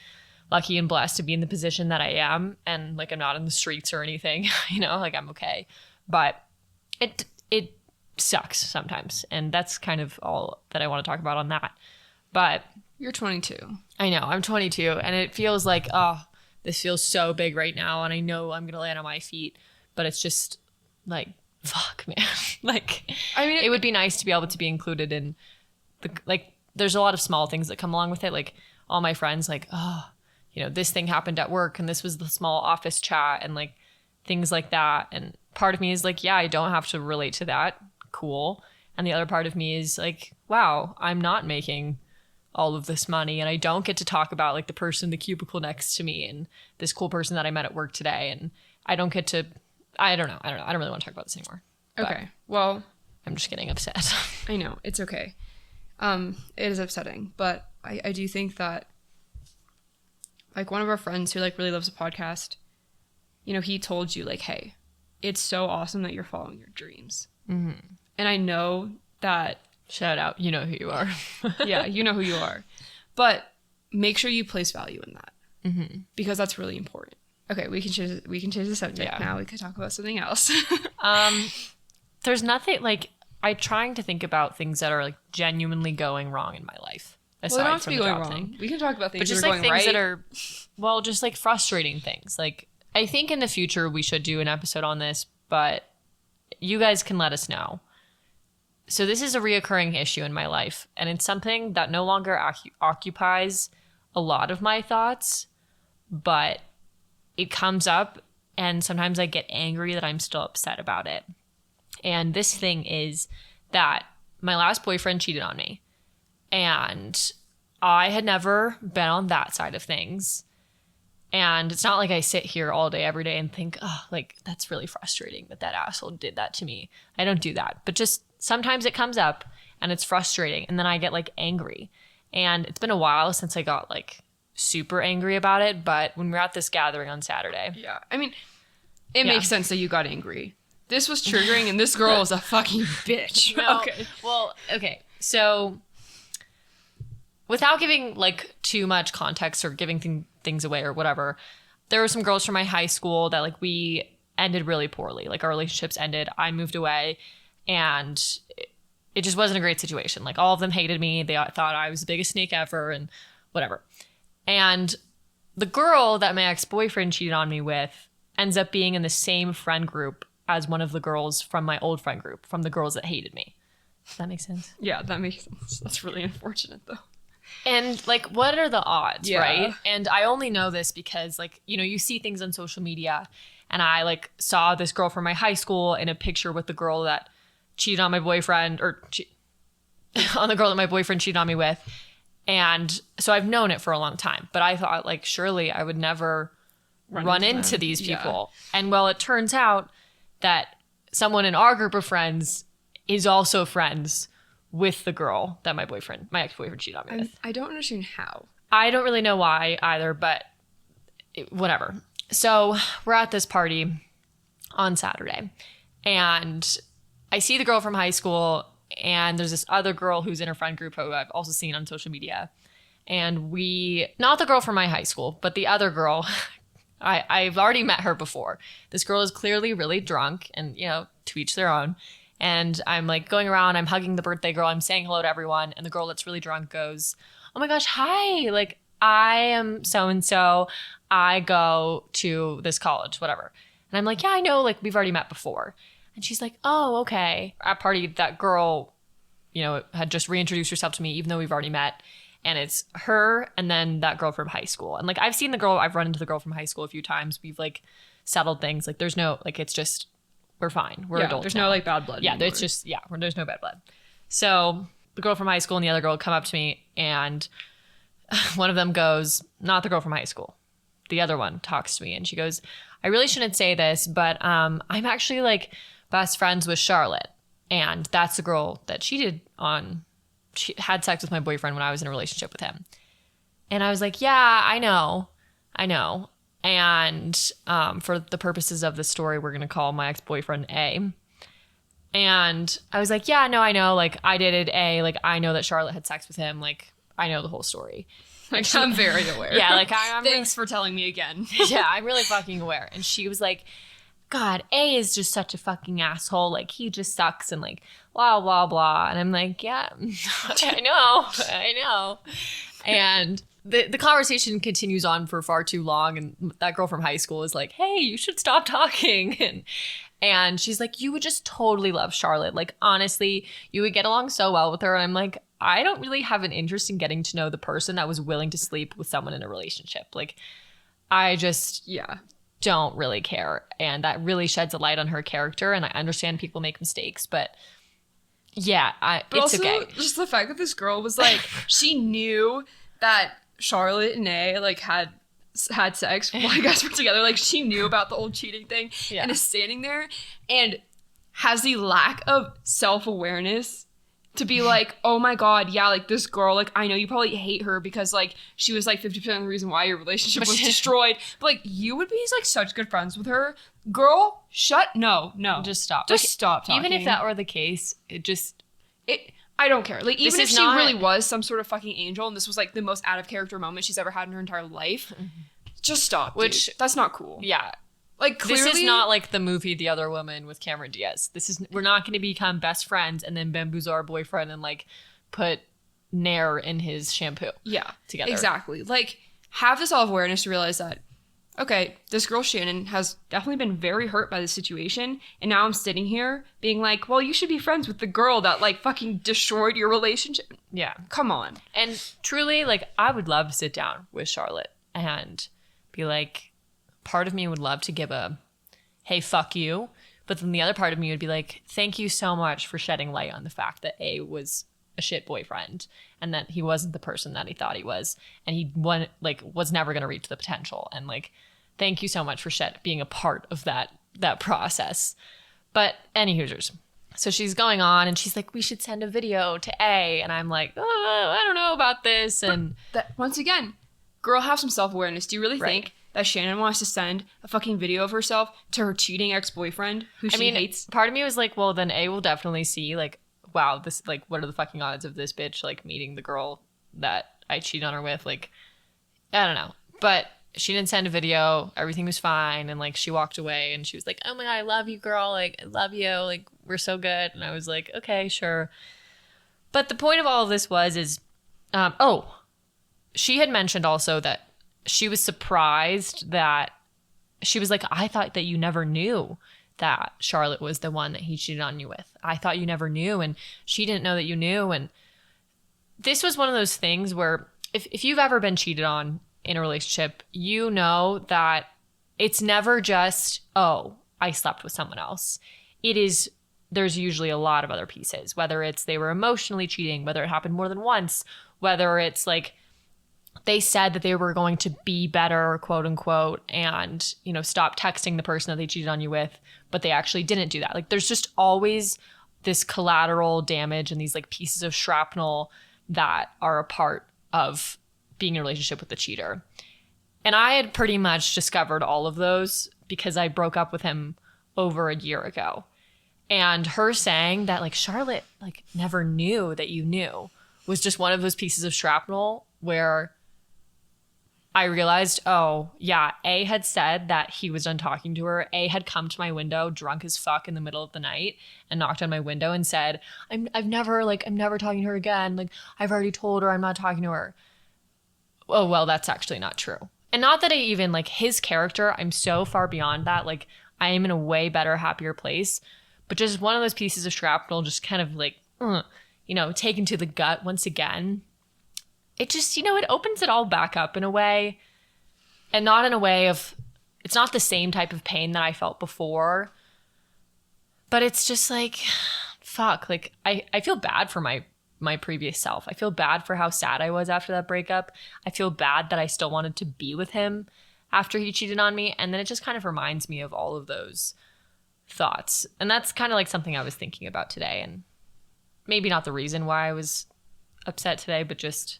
lucky and blessed to be in the position that I am, and like, I'm not in the streets or anything, you know, like, I'm okay. But it sucks sometimes, and that's kind of all that I want to talk about on that. But you're 22. I know, I'm 22, and it feels like, oh, this feels so big right now, and I know I'm gonna land on my feet, but it's just like, fuck, man. Like, I mean, it would be nice to be able to be included in the, like, there's a lot of small things that come along with it. Like, all my friends, like, oh, you know, this thing happened at work, and this was the small office chat, and like things like that. And part of me is like, yeah, I don't have to relate to that. Cool. And the other part of me is like, wow, I'm not making all of this money, and I don't get to talk about like the person in the cubicle next to me and this cool person that I met at work today. And I don't get to, I don't know. I don't really want to talk about this anymore. Okay. Well, I'm just getting upset. I know, it's okay. It is upsetting, but I do think that like one of our friends who like really loves the podcast, you know, he told you like, hey, it's so awesome that you're following your dreams. And I know that, shout out, you know who you are. yeah, you know who you are, but make sure you place value in that, because that's really important. Okay, we can change the subject now. We could talk about something else. There's nothing like, I'm trying to think about things that are like genuinely going wrong in my life. Well, they don't have to be going wrong. We can talk about things, but just that are like going things right. that are, well, just like frustrating things. Like, I think in the future we should do an episode on this, but you guys can let us know. So this is a reoccurring issue in my life, and it's something that no longer occupies a lot of my thoughts, but it comes up, and sometimes I get angry that I'm still upset about it. And this thing is that my last boyfriend cheated on me, and I had never been on that side of things. And it's not like I sit here all day, every day and think, oh, like, that's really frustrating that that asshole did that to me. I don't do that. But just sometimes it comes up and it's frustrating. And then I get like angry. And it's been a while since I got like super angry about it. But when we were at this gathering on Saturday. Yeah. I mean, it makes sense that you got angry. This was triggering, and this girl is a fucking bitch. No, okay. Well, okay. So without giving like too much context or giving things away or whatever, there were some girls from my high school that like we ended really poorly. Like, our relationships ended. I moved away, and it just wasn't a great situation. Like, all of them hated me. They thought I was the biggest snake ever and whatever. And the girl that my ex-boyfriend cheated on me with ends up being in the same friend group as one of the girls from my old friend group, from the girls that hated me. Does that make sense? Yeah, that makes sense. That's really unfortunate, though. And like, what are the odds, Yeah. right? And I only know this because, like, you know, you see things on social media, and I like saw this girl from my high school in a picture with the girl that cheated on my boyfriend, or on the girl that my boyfriend cheated on me with. And so I've known it for a long time, but I thought like, surely I would never run into these people. Yeah. And well, it turns out that someone in our group of friends is also friends with the girl that my ex-boyfriend cheated on me with. I don't understand how. I don't really know why either, but whatever. So we're at this party on Saturday, and I see the girl from high school, and there's this other girl who's in her friend group who I've also seen on social media. And not the girl from my high school, but the other girl, I've already met her before. This girl is clearly really drunk, and, to each their own. And I'm like going around, I'm hugging the birthday girl, I'm saying hello to everyone. And the girl that's really drunk goes, "Oh my gosh, hi. Like, I am so-and-so. I go to this college, whatever." And I'm like, "Yeah, I know. Like, we've already met before." And she's like, "Oh, okay." At party, that girl, had just reintroduced herself to me, even though we've already met. And it's her and then that girl from high school. And like, I've run into the girl from high school a few times. We've like settled things. Like, there's no, like, it's just, we're fine. We're adults. There's now. no like bad blood. Yeah, anymore. it's just, there's no bad blood. So the girl from high school and the other girl come up to me, and one of them goes, not the girl from high school. The other one talks to me, and she goes, "I really shouldn't say this, but I'm actually like best friends with Charlotte. And that's the girl that she had sex with my boyfriend when I was in a relationship with him." And I was like, "Yeah, I know. And for the purposes of the story, we're going to call my ex-boyfriend A." And I was like, "Yeah, no, I know. Like, I dated A. Like, I know that Charlotte had sex with him. Like, I know the whole story." Like, I'm very aware. Yeah, like, I'm Thanks for telling me again. Yeah, I'm really fucking aware. And she was like, "God, A is just such a fucking asshole. Like, he just sucks," and like, blah, blah, blah. And I'm like, "Yeah, I know. And the conversation continues on for far too long. And that girl from high school is like, "Hey, you should stop talking." And she's like, "You would just totally love Charlotte. Like, honestly, you would get along so well with her." And I'm like, I don't really have an interest in getting to know the person that was willing to sleep with someone in a relationship. Like, I just don't really care. And that really sheds a light on her character. And I understand people make mistakes, but yeah, it's also, okay. Just the fact that this girl was like, she knew that Charlotte and A like had sex while you guys were together. Like, she knew about the old cheating thing, and is standing there and has the lack of self-awareness to be like, "Oh my God, yeah, like this girl, like I know you probably hate her because like she was like 50% of the reason why your relationship was destroyed. But like you would be like such good friends with her. Girl, no. Just stop. Just stop talking." Even if that were the case, I don't care. Like, even if she really was some sort of fucking angel and this was like the most out of character moment she's ever had in her entire life, just stop. Dude. That's not cool. Yeah. Like, clearly, this is not like the movie The Other Woman with Cameron Diaz. We're not going to become best friends and then bamboozle our boyfriend and like put Nair in his shampoo. Yeah, together. Exactly. Like, have the self-awareness to realize that, okay, this girl Shannon has definitely been very hurt by this situation, and now I'm sitting here being like, well, you should be friends with the girl that like fucking destroyed your relationship. Yeah, come on. And truly, like, I would love to sit down with Charlotte and be like, part of me would love to give a, "Hey, fuck you," but then the other part of me would be like, "Thank you so much for shedding light on the fact that A was a shit boyfriend and that he wasn't the person that he thought he was, and he was never going to reach the potential, and like, thank you so much for being a part of that process." But anywho's, so she's going on and she's like, "We should send a video to A," and I'm like, "Oh, I don't know about this." And that, once again, girl, have some self-awareness. Do you really think that Shannon wants to send a fucking video of herself to her cheating ex-boyfriend who she hates? Part of me was like, well, then A will definitely see like, wow, this, like, what are the fucking odds of this bitch like meeting the girl that I cheated on her with? Like, I don't know. But she didn't send a video. Everything was fine. And like, she walked away and she was like, "Oh my God, I love you, girl. Like, I love you. Like, we're so good." And I was like, okay, sure. But the point of all of this is, she had mentioned also that she was surprised that she was like, "I thought that you never knew that Charlotte was the one that he cheated on you with. I thought you never knew, and she didn't know that you knew." And this was one of those things where if you've ever been cheated on in a relationship, you know that it's never just, "Oh, I slept with someone else." There's usually a lot of other pieces, whether it's they were emotionally cheating, whether it happened more than once, whether it's like they said that they were going to be better, quote unquote, and, you know, stop texting the person that they cheated on you with, but they actually didn't do that. Like, there's just always this collateral damage and these like pieces of shrapnel that are a part of being in a relationship with the cheater. And I had pretty much discovered all of those because I broke up with him over a year ago. And her saying that like Charlotte like never knew that you knew was just one of those pieces of shrapnel where I realized, oh yeah, A had said that he was done talking to her. A had come to my window drunk as fuck in the middle of the night and knocked on my window and said, I'm never talking to her again. Like, I've already told her I'm not talking to her. Oh, well, that's actually not true. And not that I even like his character, I'm so far beyond that. Like, I am in a way better, happier place. But just one of those pieces of shrapnel just kind of like, you know, taken to the gut once again. It just, you know, it opens it all back up in a way. And not in a way of, it's not the same type of pain that I felt before. But it's just like, fuck. Like, I feel bad for my previous self. I feel bad for how sad I was after that breakup. I feel bad that I still wanted to be with him after he cheated on me. And then it just kind of reminds me of all of those thoughts. And that's kind of like something I was thinking about today. And maybe not the reason why I was upset today, but just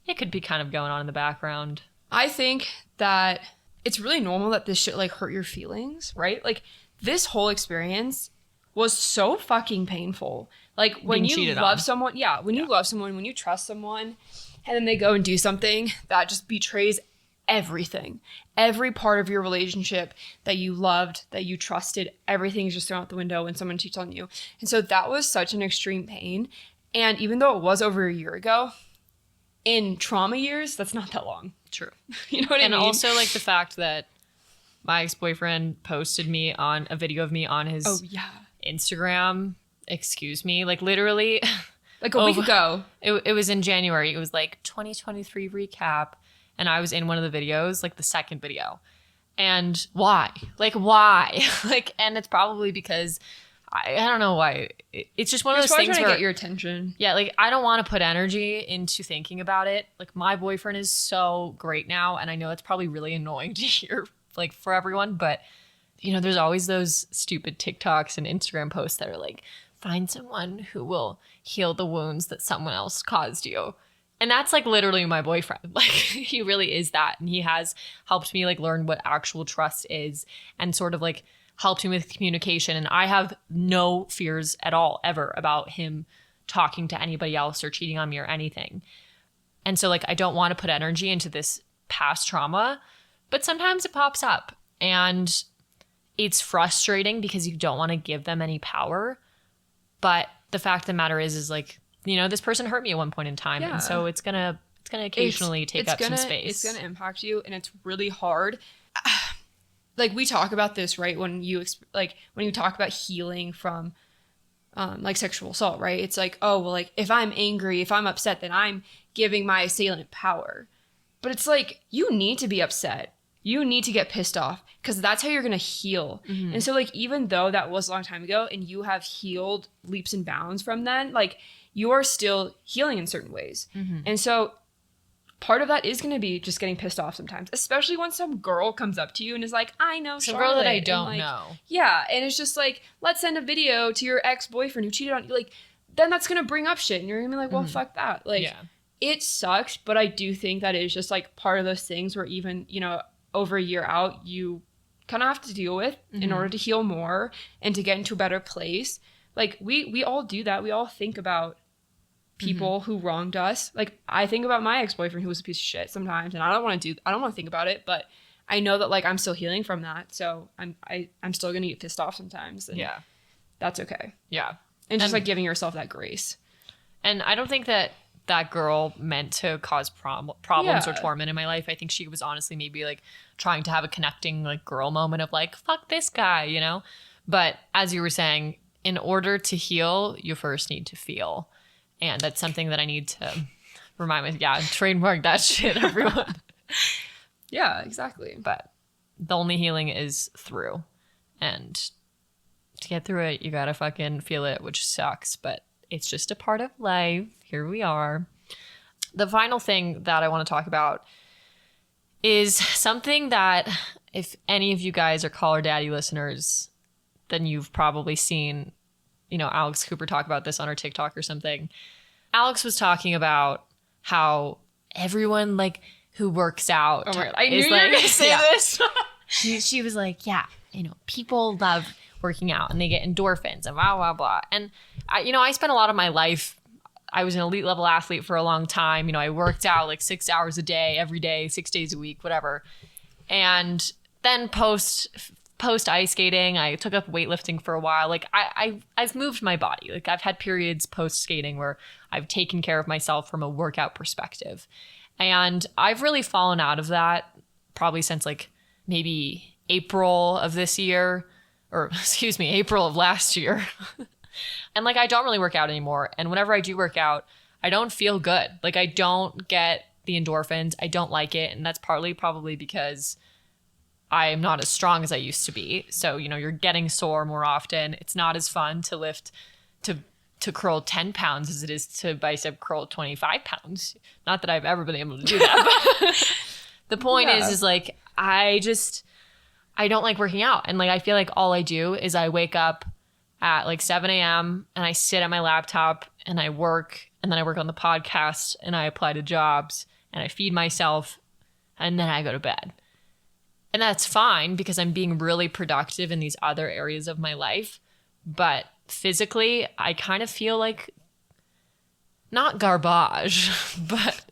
it could be kind of going on in the background. I think that it's really normal that this shit like hurt your feelings, right? Like, this whole experience was so fucking painful. Like, when you love someone, you love someone, when you trust someone, and then they go and do something that just betrays everything. Every part of your relationship that you loved, that you trusted, everything is just thrown out the window when someone cheats on you. And so that was such an extreme pain. And even though it was over a year ago, in trauma years, that's not that long. True. You know what I mean? And also like the fact that my ex-boyfriend posted me on a video of me on his Instagram. Excuse me. Like, literally like a week ago. It was in January. It was like 2023 recap. And I was in one of the videos, like the second video. And why? Like, why? Like, and it's probably because I don't know why. It's just one of those things where, to get your attention. Yeah, like, I don't want to put energy into thinking about it. Like, my boyfriend is so great now, and I know it's probably really annoying to hear, like, for everyone, but, you know, there's always those stupid TikToks and Instagram posts that are like, find someone who will heal the wounds that someone else caused you. And that's like literally my boyfriend. Like, he really is that. And he has helped me like learn what actual trust is and sort of like helped me with communication. And I have no fears at all ever about him talking to anybody else or cheating on me or anything. And so like, I don't want to put energy into this past trauma, but sometimes it pops up and it's frustrating because you don't want to give them any power. But the fact of the matter is like, you know, this person hurt me at one point in time. Yeah. And so it's gonna occasionally take up some space. It's gonna impact you, and it's really hard. Like, we talk about this, right? When you talk about healing from like sexual assault, right? It's like, oh, well, like, if I'm angry, if I'm upset, then I'm giving my assailant power. But it's like, you need to be upset. You need to get pissed off, because that's how you're going to heal. Mm-hmm. And so, like, even though that was a long time ago and you have healed leaps and bounds from then, like, you are still healing in certain ways. Mm-hmm. And so part of that is going to be just getting pissed off sometimes, especially when some girl comes up to you and is like, I know some Charlotte. Girl that I don't know. Yeah. And it's just like, let's send a video to your ex-boyfriend who cheated on you. Like, then that's going to bring up shit. And you're going to be like, well, fuck that. Like, it sucks. But I do think that is just like part of those things where even, you know, over a year out, you kind of have to deal with in order to heal more and to get into a better place. Like, we all do that. We all think about people who wronged us. Like, I think about my ex-boyfriend who was a piece of shit sometimes, and I don't want to think about it, but I know that like I'm still healing from that. So I'm still going to get pissed off sometimes. And that's okay. Yeah. And just like giving yourself that grace. And I don't think that girl meant to cause problems or torment in my life. I think she was honestly maybe like trying to have a connecting like girl moment of like, fuck this guy, you know? But as you were saying, in order to heal, you first need to feel. And that's something that I need to remind me. Yeah, trademark that shit, everyone. Yeah, exactly. But the only healing is through. And to get through it, you gotta fucking feel it, which sucks. But it's just a part of life. Here we are. The final thing that I want to talk about is something that if any of you guys are Call Her Daddy listeners, then you've probably seen, Alex Cooper talk about this on her TikTok or something. Alex was talking about how everyone like who works out. Oh my God. I knew you were going to say this. She was like, people love working out and they get endorphins and blah, blah, blah. And I spent a lot of my life, I was an elite level athlete for a long time. I worked out like 6 hours a day, every day, 6 days a week, whatever. And then post ice skating, I took up weightlifting for a while. Like I've moved my body. Like I've had periods post skating where I've taken care of myself from a workout perspective. And I've really fallen out of that probably since like maybe April of this year, or excuse me, April of last year. And like, I don't really work out anymore. And whenever I do work out, I don't feel good. Like I don't get the endorphins. I don't like it. And that's partly probably because I am not as strong as I used to be. So, you're getting sore more often. It's not as fun to lift, to curl 10 pounds as it is to bicep curl 25 pounds. Not that I've ever been able to do that. But the point is like, I don't like working out. And like, I feel like all I do is I wake up at like 7 a.m. and I sit at my laptop and I work, and then I work on the podcast and I apply to jobs and I feed myself and then I go to bed. And that's fine because I'm being really productive in these other areas of my life. But physically, I kind of feel like not garbage, but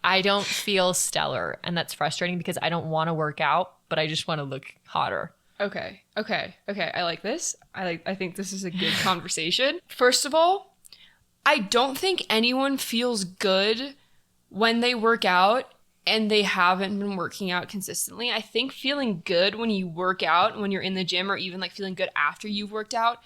I don't feel stellar. And that's frustrating because I don't want to work out, but I just want to look hotter. Okay. I like this. I think this is a good conversation. First of all, I don't think anyone feels good when they work out and they haven't been working out consistently. I think feeling good when you work out, when you're in the gym, or even like feeling good after you've worked out,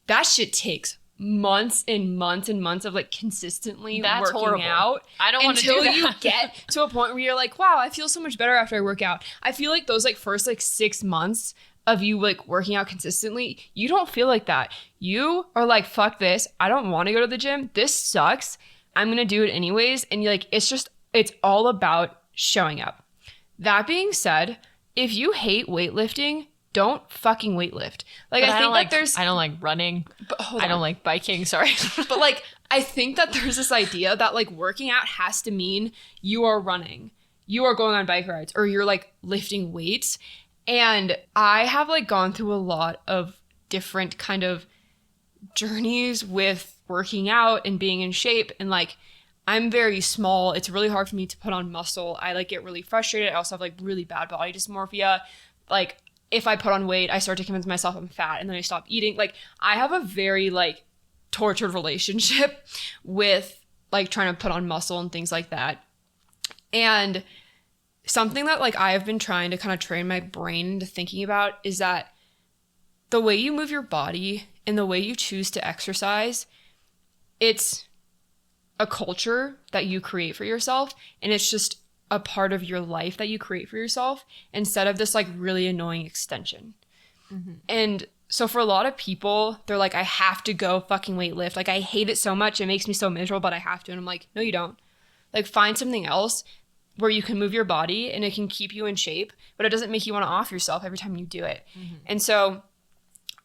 that shit takes months and months and months of like consistently working horrible. Out. I don't want to do that. Until you get to a point where you're like, wow, I feel so much better after I work out. I feel like those like first like 6 months of you like working out consistently, you don't feel like that. You are like, fuck this. I don't want to go to the gym. This sucks. I'm going to do it anyways. And you're like, it's all about showing up. That being said, if you hate weightlifting, don't fucking weightlift. Like, but I think that there's... I don't like running. I don't like biking, sorry. But like, I think that there's this idea that like working out has to mean you are running, you are going on bike rides, or you're like lifting weights. And I have like gone through a lot of different kind of journeys with working out and being in shape. And like, I'm very small. It's really hard for me to put on muscle. I like get really frustrated. I also have like really bad body dysmorphia. Like if I put on weight, I start to convince myself I'm fat and then I stop eating. Like I have a very like tortured relationship with like trying to put on muscle and things like that. And something that like I have been trying to kind of train my brain into thinking about is that the way you move your body and the way you choose to exercise, it's a culture that you create for yourself, and it's just a part of your life that you create for yourself instead of this like really annoying extension. Mm-hmm. And so for a lot of people, they're like, I have to go fucking weightlift. Like I hate it so much. It makes me so miserable, but I have to. And I'm like, no, you don't. Like find something else where you can move your body and it can keep you in shape, but it doesn't make you want to off yourself every time you do it. Mm-hmm. And so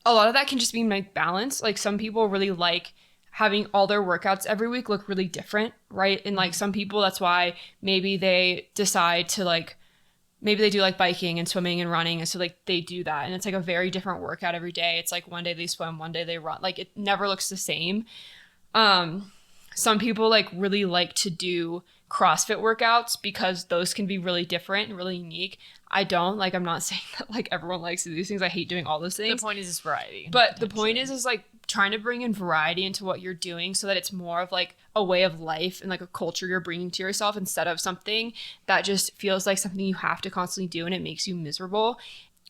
a lot of that can just be like balance. Like some people really like having all their workouts every week look really different, right? And like some people, that's why maybe they decide to like, maybe they do like biking and swimming and running. And so like they do that. And it's like a very different workout every day. It's like one day they swim, one day they run. Like it never looks the same. Some people like really like to do CrossFit workouts because those can be really different and really unique. I don't. Like, I'm not saying that like everyone likes to do these things. I hate doing all those things. The point is variety. But the point is like trying to bring in variety into what you're doing so that it's more of like a way of life and like a culture you're bringing to yourself instead of something that just feels like something you have to constantly do and it makes you miserable.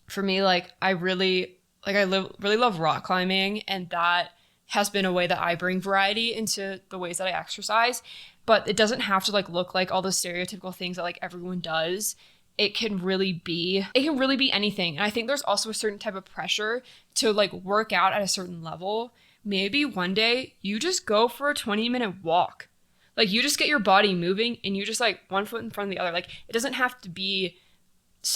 For me, like I really love rock climbing, and that has been a way that I bring variety into the ways that I exercise. But it doesn't have to like look like all the stereotypical things that like everyone does. It can really be anything. And I think there's also a certain type of pressure to like work out at a certain level. Maybe one day you just go for a 20-minute walk. Like, you just get your body moving and you just like one foot in front of the other. Like, it doesn't have to be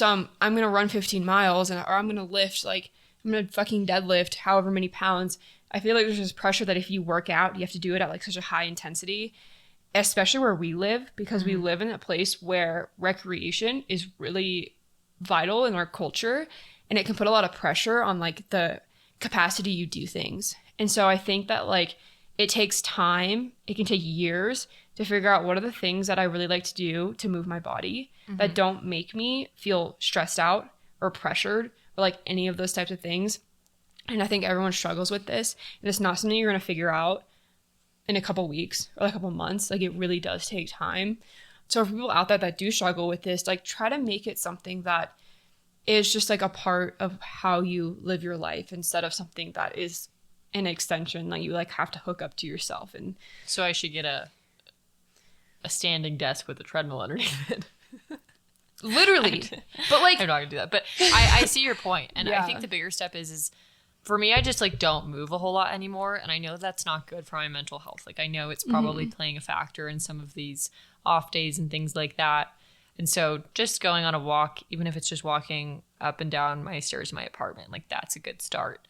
I'm going to run 15 miles or I'm going to lift, like, I'm going to fucking deadlift however many pounds. I feel like there's this pressure that if you work out, you have to do it at like such a high intensity, especially where we live, because we live in a place where recreation is really vital in our culture, and it can put a lot of pressure on like the capacity you do things. And so I think that like it takes time, it can take years to figure out what are the things that I really like to do to move my body that don't make me feel stressed out or pressured or like any of those types of things. And I think everyone struggles with this, and it's not something you're going to figure out in a couple weeks or a couple months. Like, it really does take time. So for people out there that do struggle with this, like, try to make it something that is just like a part of how you live your life instead of something that is an extension that you like have to hook up to yourself. And so I should get a standing desk with a treadmill underneath it. Literally. But like, I'm not gonna do that. But I see your point. And Yeah. I think the bigger step is for me, I just like don't move a whole lot anymore. And I know that's not good for my mental health. Like, I know it's probably playing a factor in some of these off days and things like that. And so just going on a walk, even if it's just walking up and down my stairs in my apartment, like, that's a good start.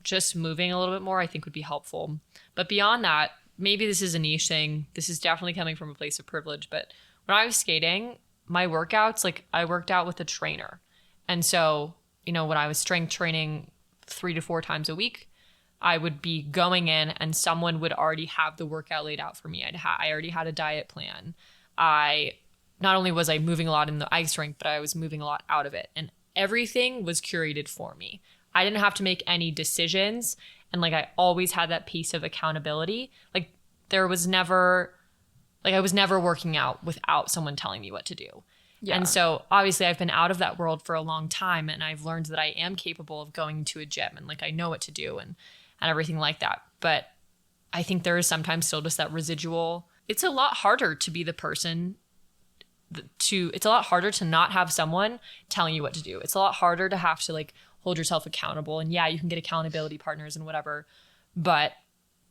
Just moving a little bit more, I think, would be helpful. But beyond that, maybe this is a niche thing. This is definitely coming from a place of privilege. But when I was skating, my workouts, like, I worked out with a trainer. And so, you know, when I was strength training 3 to 4 times a week, I would be going in and someone would already have the workout laid out for me. I already had a diet plan. Not only was I moving a lot in the ice rink, but I was moving a lot out of it. And everything was curated for me. I didn't have to make any decisions. And like, I always had that piece of accountability. Like, I was never working out without someone telling me what to do. Yeah. And so obviously I've been out of that world for a long time, and I've learned that I am capable of going to a gym, and like, I know what to do and everything like that. But I think there is sometimes still just that residual. It's a lot harder to be the person it's a lot harder to not have someone telling you what to do. It's a lot harder to have to like hold yourself accountable. And yeah, you can get accountability partners and whatever, but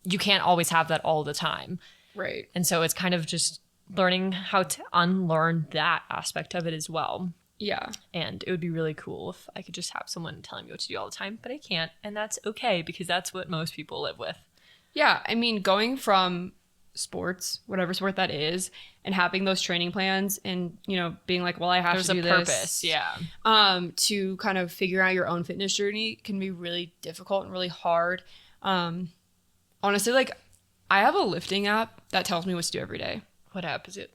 you can't always have that all the time. right. And so it's kind of just learning how to unlearn that aspect of it as well. Yeah. And it would be really cool if I could just have someone telling me what to do all the time, but I can't. And that's okay, because that's what most people live with. Yeah. I mean, going from sports, whatever sport that is, and having those training plans and, you know, being like, well, I have There's to do a this. purpose. Yeah. To kind of figure out your own fitness journey can be really difficult and really hard. Honestly, like, I have a lifting app that tells me what to do every day. What app is it?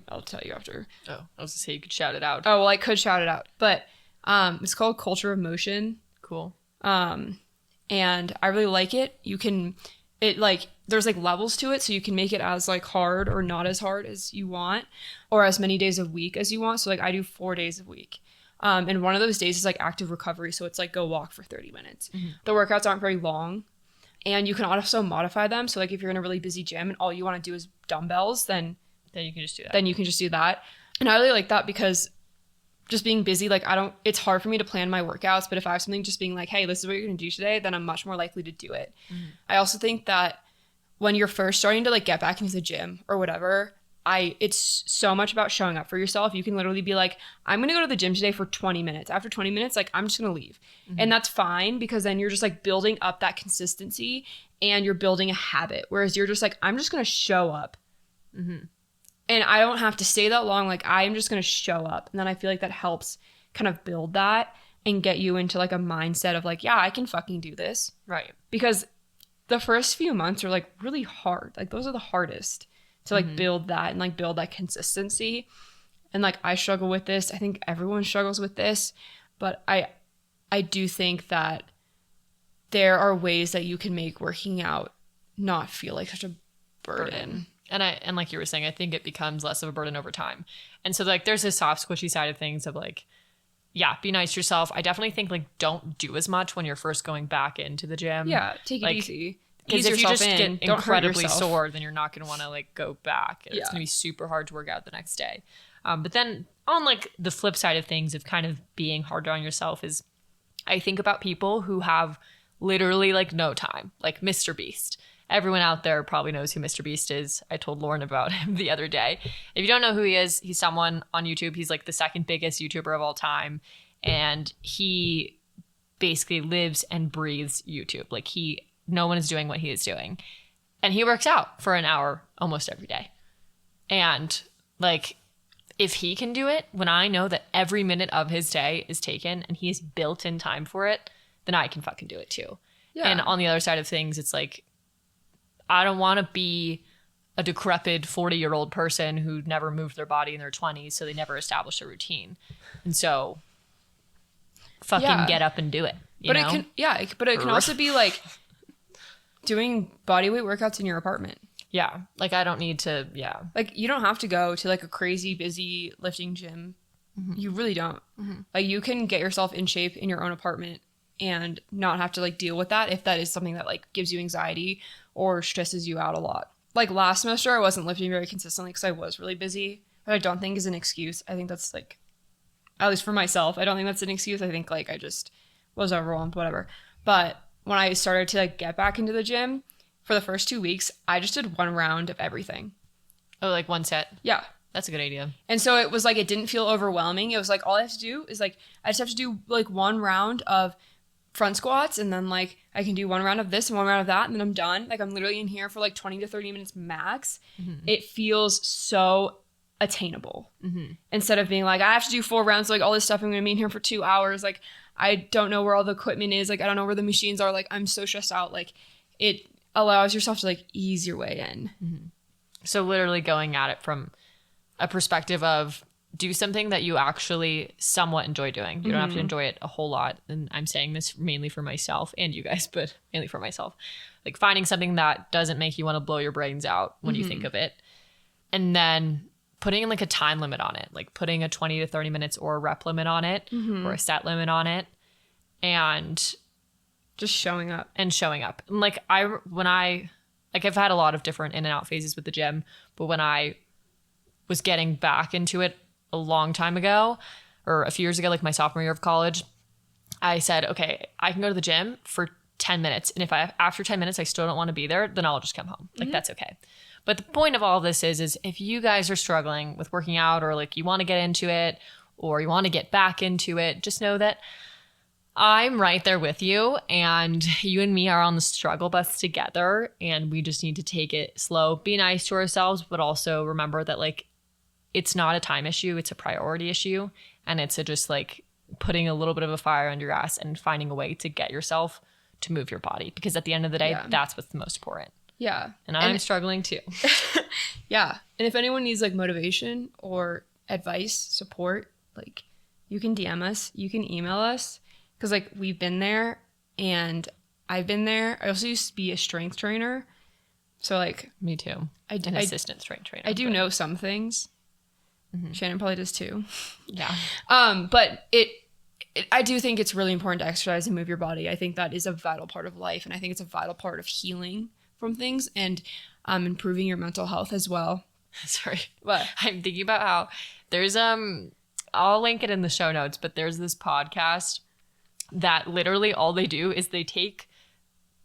I'll tell you after. Oh, I was gonna say you could shout it out. Oh, well, I could shout it out, but it's called Culture of Motion. Cool. And I really like it. There's like levels to it, so you can make it as like hard or not as hard as you want, or as many days a week as you want. So like, I do 4 days a week. And one of those days is like active recovery. So it's like go walk for 30 minutes. Mm-hmm. The workouts aren't very long, and you can also modify them. So like, if you're in a really busy gym and all you want to do is dumbbells, then you can just do that. Then you can just do that. And I really like that, because just being busy, like, it's hard for me to plan my workouts, but if I have something just being like, hey, this is what you're going to do today, then I'm much more likely to do it. Mm-hmm. I also think that when you're first starting to like get back into the gym or whatever, it's so much about showing up for yourself. You can literally be like, I'm going to go to the gym today for 20 minutes. After 20 minutes, like, I'm just going to leave. Mm-hmm. And that's fine, because then you're just like building up that consistency and you're building a habit. Whereas you're just like, I'm just going to show up. Mm-hmm. And I don't have to stay that long. Like, I am just going to show up. And then I feel like that helps kind of build that and get you into like a mindset of like, yeah, I can fucking do this. Right. Because the first few months are like really hard. Like, those are the hardest to like build that and like build that consistency. And like, I struggle with this. I think everyone struggles with this, but I do think that there are ways that you can make working out not feel like such a burden. And like you were saying, I think it becomes less of a burden over time. And so like, there's this soft, squishy side of things of like, yeah, be nice to yourself. I definitely think like, don't do as much when you're first going back into the gym. Yeah, take it easy. Because if you just get incredibly sore, then you're not going to want to like go back. It's going to be super hard to work out the next day. But then on like the flip side of things of kind of being harder on yourself is, I think about people who have literally like no time, like Mr. Beast. everyone out there probably knows who Mr. Beast is. I told Lauren about him the other day. If you don't know who he is, he's someone on YouTube. He's like the second biggest YouTuber of all time. And he basically lives and breathes YouTube. Like no one is doing what he is doing. And he works out for an hour almost every day. And like, if he can do it, when I know that every minute of his day is taken and he's built in time for it, then I can fucking do it too. Yeah. And on the other side of things, it's like, I don't want to be a decrepit 40-year-old person who never moved their body in their 20s, so they never established a routine. And so fucking get up and do it. But it can also be like doing bodyweight workouts in your apartment. Yeah. Like I don't need to, Like you don't have to go to like a crazy busy lifting gym. Mm-hmm. You really don't. Mm-hmm. Like you can get yourself in shape in your own apartment and not have to like deal with that if that is something that like gives you anxiety or stresses you out a lot. Like last semester I wasn't lifting very consistently because I was really busy, but I don't think is an excuse. I think that's like, at least for myself, I don't think that's an excuse. I think like I just was overwhelmed, whatever. But when I started to like get back into the gym, for the first 2 weeks, I just did one round of everything. Oh, like one set? Yeah. That's a good idea. And so it was like, it didn't feel overwhelming. It was like, all I have to do is like, I just have to do like one round of front squats. And then like, I can do one round of this and one round of that. And then I'm done. Like I'm literally in here for like 20 to 30 minutes max. Mm-hmm. It feels so attainable. Mm-hmm. Instead of being like, I have to do 4 rounds. Like all this stuff, I'm going to be in here for 2 hours. Like, I don't know where all the equipment is. Like, I don't know where the machines are. Like, I'm so stressed out. Like it allows yourself to like ease your way in. Mm-hmm. So literally going at it from a perspective of do something that you actually somewhat enjoy doing. You don't have to enjoy it a whole lot. And I'm saying this mainly for myself and you guys, but mainly for myself. Like finding something that doesn't make you want to blow your brains out when you think of it. And then putting like a time limit on it, like putting a 20 to 30 minutes or a rep limit on it or a set limit on it. And just showing up. And like I've had a lot of different in and out phases with the gym, but when I was getting back into it a long time ago or a few years ago, like my sophomore year of college, I said, okay, I can go to the gym for 10 minutes. And if after 10 minutes, I still don't want to be there, then I'll just come home. Like that's okay. But the point of all of this is if you guys are struggling with working out or like you want to get into it or you want to get back into it, just know that I'm right there with you and you and me are on the struggle bus together and we just need to take it slow, be nice to ourselves, but also remember that like it's not a time issue, it's a priority issue and it's just like putting a little bit of a fire under your ass and finding a way to get yourself to move your body because at the end of the day, that's what's the most important. Yeah. And I'm struggling too. Yeah. And if anyone needs like motivation or advice, support, like you can DM us, you can email us. Because, like, we've been there, and I've been there. I also used to be a strength trainer. So, like... Me too. An assistant strength trainer. I do know some things. Mm-hmm. Shannon probably does too. Yeah. But I do think it's really important to exercise and move your body. I think that is a vital part of life, and I think it's a vital part of healing from things and improving your mental health as well. Sorry. What? I'm thinking about how there's... I'll link it in the show notes, but there's this podcast... that literally all they do is they take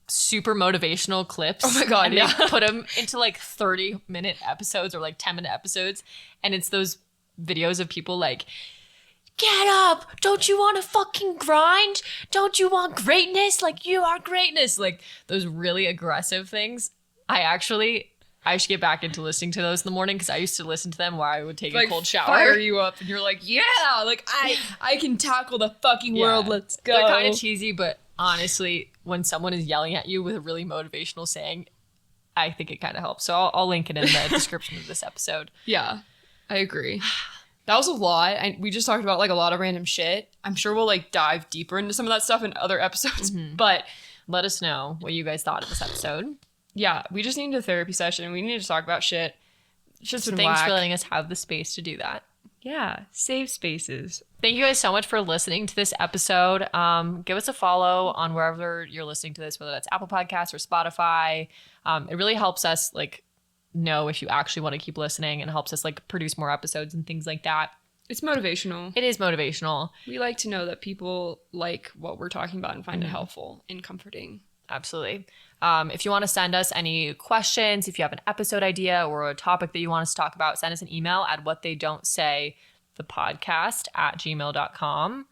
super motivational clips. Oh my God, and they put them into like 30-minute episodes or like 10-minute episodes. And it's those videos of people like, get up. Don't you want to fucking grind? Don't you want greatness? Like you are greatness. Like those really aggressive things. I should get back into listening to those in the morning because I used to listen to them while I would take a cold shower. Fire you up and you're like, yeah, like I can tackle the fucking world. Let's go. They're kind of cheesy, but honestly, when someone is yelling at you with a really motivational saying, I think it kind of helps. So I'll link it in the description of this episode. Yeah, I agree. That was a lot. We just talked about like a lot of random shit. I'm sure we'll like dive deeper into some of that stuff in other episodes, but let us know what you guys thought of this episode. Yeah, we just needed a therapy session. We needed to talk about shit. So thanks for letting us have the space to do that. Yeah, safe spaces. Thank you guys so much for listening to this episode. Give us a follow on wherever you're listening to this, whether that's Apple Podcasts or Spotify. It really helps us like know if you actually want to keep listening and helps us like produce more episodes and things like that. It's motivational. It is motivational. We like to know that people like what we're talking about and find it helpful and comforting. Absolutely. If you want to send us any questions, if you have an episode idea or a topic that you want us to talk about, send us an email at whattheydon'tsay@gmail.com.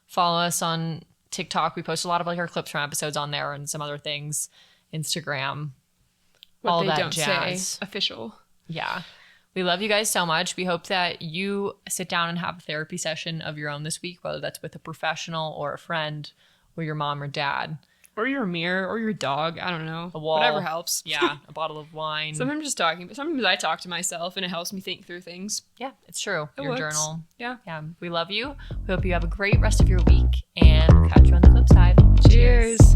Follow us on TikTok. We post a lot of like our clips from episodes on there and some other things. Instagram. What all They that Don't jazz. Say official. Yeah. We love you guys so much. We hope that you sit down and have a therapy session of your own this week, whether that's with a professional or a friend or your mom or dad. Or your mirror or your dog. I don't know. A wall. Whatever helps. Yeah. A bottle of wine. Sometimes I talk to myself and it helps me think through things. Yeah, it's true. It Your works. journal. Yeah. Yeah. We love you. We hope you have a great rest of your week and we'll catch you on the flip side. Cheers.